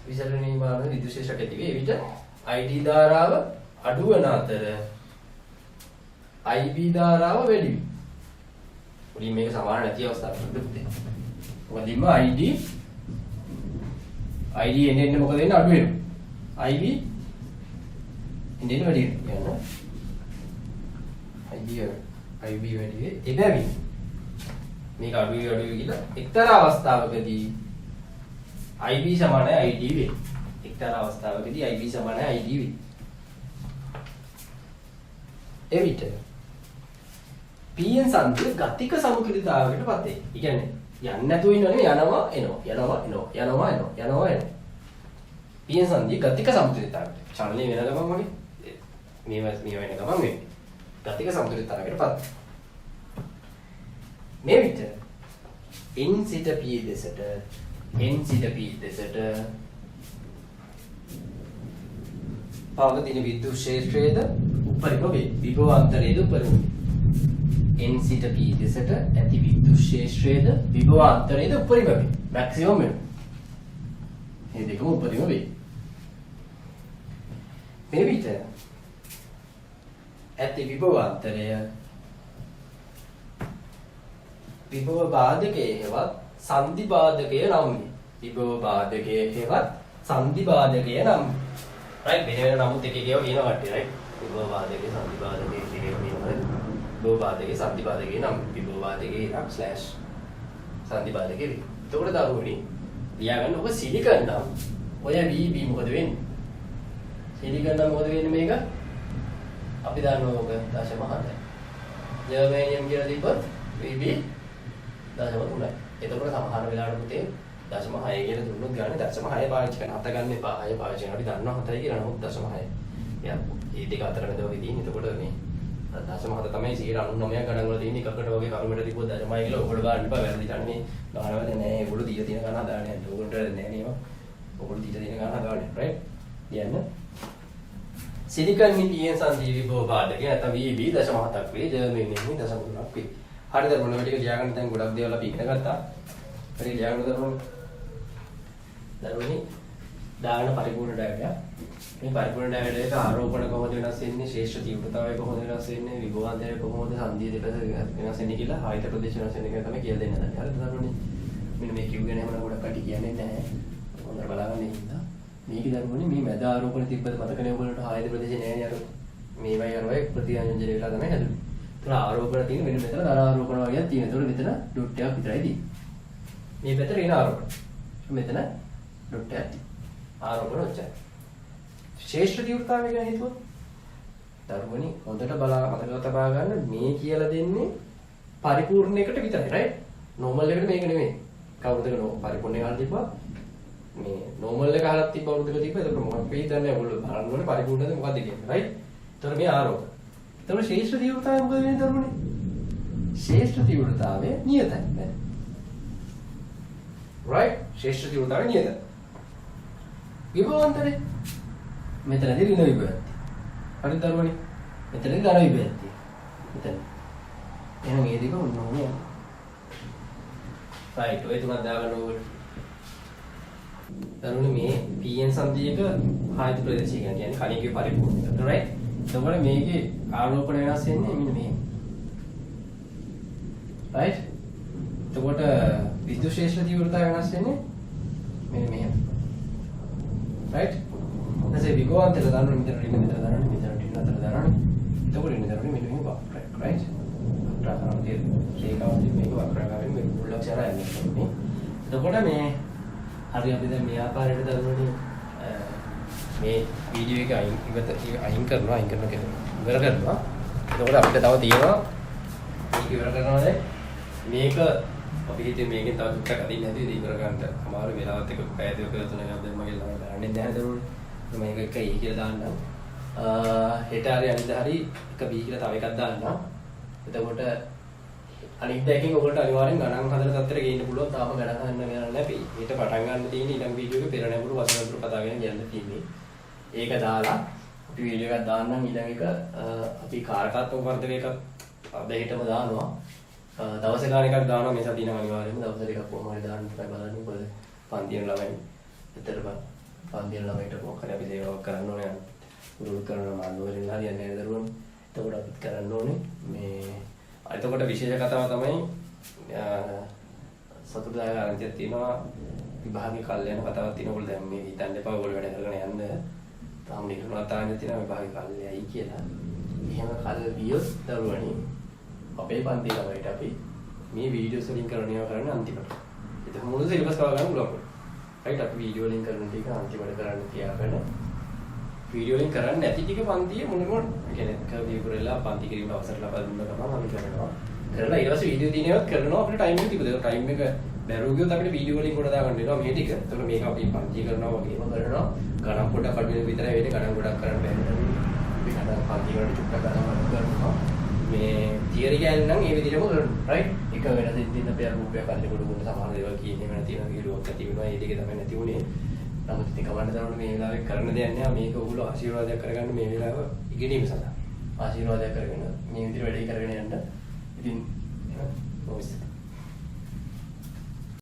විසරණ වීම විද්‍යුත් ක්ෂේත්‍රයට ඇති වේ. එවිට id ධාරාව අඩු වන අතර ib ධාරාව වැඩි වේ. උඩින් මේක සමාන නැති අවස්ථාවක් තිබුණේ. මොකදින්ම id එන්නේ මොකද වෙන්නේ අඩු වෙනවා. ib එන්නේ වැඩි වෙනවා. ib වැඩි වේ. එබැවින් මේක අඩු වෙයි කියලා එක්තරා අවස්ථාවකදී ib සමානයි id වේ. ib සමානයි id වේ. එවිට pn සංදිය ගතික සමතුලිතතාවයකට පත් වේ. ඒ කියන්නේ යන්නේ නැතුව ඉන්නවනේ යනවා එනවා. pn සංදිය ගතික සමතුලිතතාවයට. චලනය වෙන ගමන් වගේ මේ වෙන ගමන් මේ ගතික සමතුලිතතාවයකට පත්. මේ විට n සිට p දෙසට පවතින විද්‍යුත් ක්ෂේත්‍රයේද උපරිම වේ. විභවාන්තරයේද උපරිම වේ. n සිට p දෙසට ඇති විද්‍යුත් ක්ෂේත්‍රයේද විභවාන්තරයේද උපරිම වේ. මැක්සිමම් වෙනවා. මේ දෙකම උපරිම වේ. මේ විට ඇති විභවාන්තරය විභව බාධකයේ හෙවත් සංදි බාධකය නම් වේ. විභව බාධකයේ හෙවත් සංදි බාධකය නම් right වෙන නමුත් එක එකව කියන කට්ටිය right විභව බාධකයේ සංදි බාධකයේ කියනවා විභව බාධකයේ සංදි බාධකයේ නම් විභව බාධකයේ නම් ස්ලෑෂ් සංදි බාධකයේ වේ. එතකොට දරුවනි ලියාගන්න ඔබ සිලිකන් නම් ඔය VB මොකද වෙන්නේ? සිලිකන් නම් මොකද වෙන්නේ මේක? අපි දන්නවා ඔක දශම 7යි. ජර්මේනියම් කියලා තිබ්බොත් VB 0.3යි. එතකොට සමහර වෙලාවට පුතේ 0.6 කියලා දුන්නොත් ගානේ 0.6 පාවිච්චි කරන අත ගන්න එපා. 6 පාවිච්චි කරනවා. අපි දන්නවා 7යි කියලා නමුත් 0.6. එයා ඒ දෙක අතර මැද වගේ තියෙන. එතකොට මේ 0.7 තමයි 99ක් ගණන් වල තියෙන එකකට වගේ කරුමෙට තිබ්බොත් 0.6 කියලා ඔකට ගන්න එපා. වැරදි ගන්නේ ගානවල නෑ. ඒගොල්ලෝ දීලා තියෙන ගාන හදාන්නේ නැහැ. ඕගොල්ලන්ට නෑ නේම. ඔයගොල්ලෝ දීලා තියෙන ගාන හදාන්නේ. right? කියන්න. සිලිකන් මිලියන් සංජීවි භෝපාදක නැත්නම් VB 0.7ක් වේ. ජර්මනියෙන් 0.3ක් වේ. හරිද? මොන ටික ලියාගන්න දැන් ගොඩක් දේවල් අපි ඉගෙන ගත්තා. හරි ලියාගන්න දරුවනි දාන පරිපූර්ණ ඩයග්‍රෑම්. මේ පරිපූර්ණ ඩයග්‍රෑම් එක ආරෝපණ කොහොමද වෙනස් වෙන්නේ, ශ්‍රේෂ්ඨ තීව්‍රතාවය කොහොමද වෙනස් වෙන්නේ, විභවාන්තරය කොහොමද සංදී දෙපස වෙනස් වෙන්නේ කියලා ආයත ප්‍රදේශ වෙනස් වෙන එක තමයි කියලා දෙන්න හදන්නේ. හරිද දරුවනි? මෙන්න මේ කිව්වේ නැහැ මම ගොඩක් කටි කියන්නේ නැහැ. හොඳට බලගන්න ඉන්න. මේක දරුවනි මේ මැද ආරෝපණ තිබ්බද මතකනේ ඔයගොල්ලන්ට ආයත ප්‍රදේශ නැහැ නේ අර මේවයි අරවයි ප්‍රතිආයෝජනය වෙලා තමයි හැදුනේ. ඒතර ආරෝපණ තියෙන මෙන්න මෙතන ධන ආරෝපණ වගේ තියෙන. ඒතර මෙතන ඩොට් එකක් විතරයි තියෙන්නේ. මේ පැත්තට ඍණ ආරෝපණ. මෙතන ඩොට් එකක් ආරෝපණ ඔච්චරයි. ශ්‍රේෂ්ඨ තීව්‍රතාවය ගැන හිතුවොත් දරුවනි හොඳට මතක තබා ගන්න මේ කියලා දෙන්නේ පරිපූර්ණ එකට විතරයි right normal එකට මේක නෙමෙයි කවුරුද පරිපූර්ණ එක අහලා තිබ්බා මේ normal එක අහලා තිබ්බ අවුරුද්දක තිබ්බ ඒක මොකක්ද හිතන්නේ ඔයගොල්ලෝ බලන්න ඕනේ පරිපූර්ණද මොකක්ද කියන්නේ right එතකොට මේ ආරෝපණ එතකොට ශ්‍රේෂ්ඨ තීව්‍රතාවය මොකද වෙන්නේ දරුවනි ශ්‍රේෂ්ඨ තීව්‍රතාවය නියතයි right ශ්‍රේෂ්ඨ තීව්‍රතාවය නියතයි විභවාන්තරේ මෙතනදී ඍණ විභවයක් තියෙනවා. හරිද දරුවනි? මෙතනදී ධන විභවයක් තියෙනවා. මෙතන. එහෙනම් මේ දෙක ඔන්න ඕනේ. right ඔය තුනක් දාගන්න ඕනේ. දරුවනි මේ PN සංධියක ආයත ප්‍රදේශය කියන්නේ කණිකේ පරිපූර්ණක. right? එතකොට මේකේ ආරෝපණ වෙනස් වෙන්නේ මෙන්න මෙහෙම. right? එතකොට විද්‍යුත් ශේෂ්ඨ තීව්‍රතාවය වෙනස් වෙන්නේ මෙන්න මෙහෙම. right? දැන් විභවාන්තර දානවා මෙතන රින් මෙතන දානවා මෙතන රින් අතර දානවා එතකොට මෙතන දානවා මෙන්න මෙහෙම වක්‍රයක් right වක්‍රාකාරයේ රේඛාවලින් මේක වක්‍රාකාරයෙන් මේක මුල්ලක්ෂරය යන්නේ එතකොට මේ හරි අපි දැන් මේ ආකාරයට දරුවනේ මේ වීඩියෝ එක අයින් කරනවා ඉවර කරනවා එතකොට අපිට තව තියෙනවා මේක ඉවර කරනවාද මේක අපි හිතේ මේකෙන් තව දුක්ඛ අදින්න හැදුවේ ඉවර ගන්නට අමාරු වෙලාවත් එක පැය දෙකක තුනක් දැන් මගේ ළමයි බලන්නේ නැහැ දරුවනේ මේක එක E කියලා දාන්නම්. හෙට හරි අනිද්දා හරි එක B කියලා තව එකක් දාන්නම්. එතකොට අනිත් දෙකකින් ඔයගොල්ලෝ අනිවාර්යෙන් ගණන් හදලා තත්ත්වයට ගේන්න පුළුවන්. තාම ගණන් හදන්න ගියලා නැහැ. ඊට පටන් ගන්න තියෙන ඊළඟ වීඩියෝ එකේ පෙර නැඹුරු වසන නැඹුරු කතා ගැන කියන්න තියෙන්නේ. ඒක දාලා අපි වීඩියෝ එකක් දාන්නම් ඊළඟ එක අපි කාරකාත්මක වර්ධක එකක් අද හෙටම දානවා. දවස් ගාන එකක් දානවා මේ සතියේ අනිවාර්යෙන්ම දවස් දෙකක් කොහොම හරි දාන්න තමයි බලන්නේ. මොකද පන්තියෙන් ළමයි විතරම පන්තියෙන් ළමයිට මොකක්ද අපි සේවාවක් කරන්න ඕනේ උරුම කරන මානවරින් හරියන්නේ නැහැ දරුවෝ. එතකොට අපිත් කරන්න ඕනේ මේ එතකොට විශේෂ කතාව තමයි සතුටුදායක ආරංචියක් තියෙනවා විභාගයේ කල් යන කතාවක් තියෙනවා. ඔයගොල්ලෝ දැන් මේ හිතන්න එපා ඔයගොල්ලෝ වැඩ කරගෙන යන්න. තාම නිකුණා තාන්නේ තියෙනවා විභාගයේ කල් යයි කියලා. එහෙම කල් ගියොත් දරුවනි අපේ පන්ති ළමයිට අපි මේ වීඩියෝස් වලින් කරනවා කරන්නේ අන්තිමට. ඒක මුළු සිලබස් කව ගන්න පුළුවන්. right අපි වීඩියෝ ලින්ක් කරන ටික අන්තිමට කරන්න තියාගෙන වීඩියෝ ලින්ක් කරන්නේ නැති ටික පන්තියේ මොනකොට කියන්නේ කවි කරලා පන්ති කිරීමට අවසර ලබා දුන්න ගමන් අපි කරනවා කරලා ඊට පස්සේ වීඩියෝ දිනේවත් කරනවා අපිට ටයිම් එක තිබුණා ටයිම් එක බැරුව ගියොත් අපිට වීඩියෝ ලින්ක් කොට දාගන්න වෙනවා මේ ටික. ඒතකොට මේක අපි පන්ති කරනවා වගේම කරනවා ගණන් පොඩක් අඩු වෙන විතරයි වෙන්නේ ගණන් ගොඩක් කරන්න බැහැ. අපි හදා පන්ති වලට චුට්ටක් ගණන් කරනවා මේ තියරි ගෑල් නම් ඒ විදිහටම කරනවා right එක වෙනද ඉතින් අපි අර රූපයක් අල්ලේ කොට කොට සමහර දේවල් කියන්නේ වෙන තියෙනවා කියලා ඇති වෙනවා ඒ දෙක තමයි නැති උනේ නමුත් ඉතින් කවන්න දරන මේ වෙලාවේ කරන්න දෙයක් නෑ මේක ඔයගොල්ලෝ ආශිර්වාදයක් කරගන්න මේ වෙලාව ඉගෙනීම සඳහා ආශිර්වාදයක් කරගෙන මේ විදිහට වැඩේ කරගෙන යන්න ඉතින් ඔව්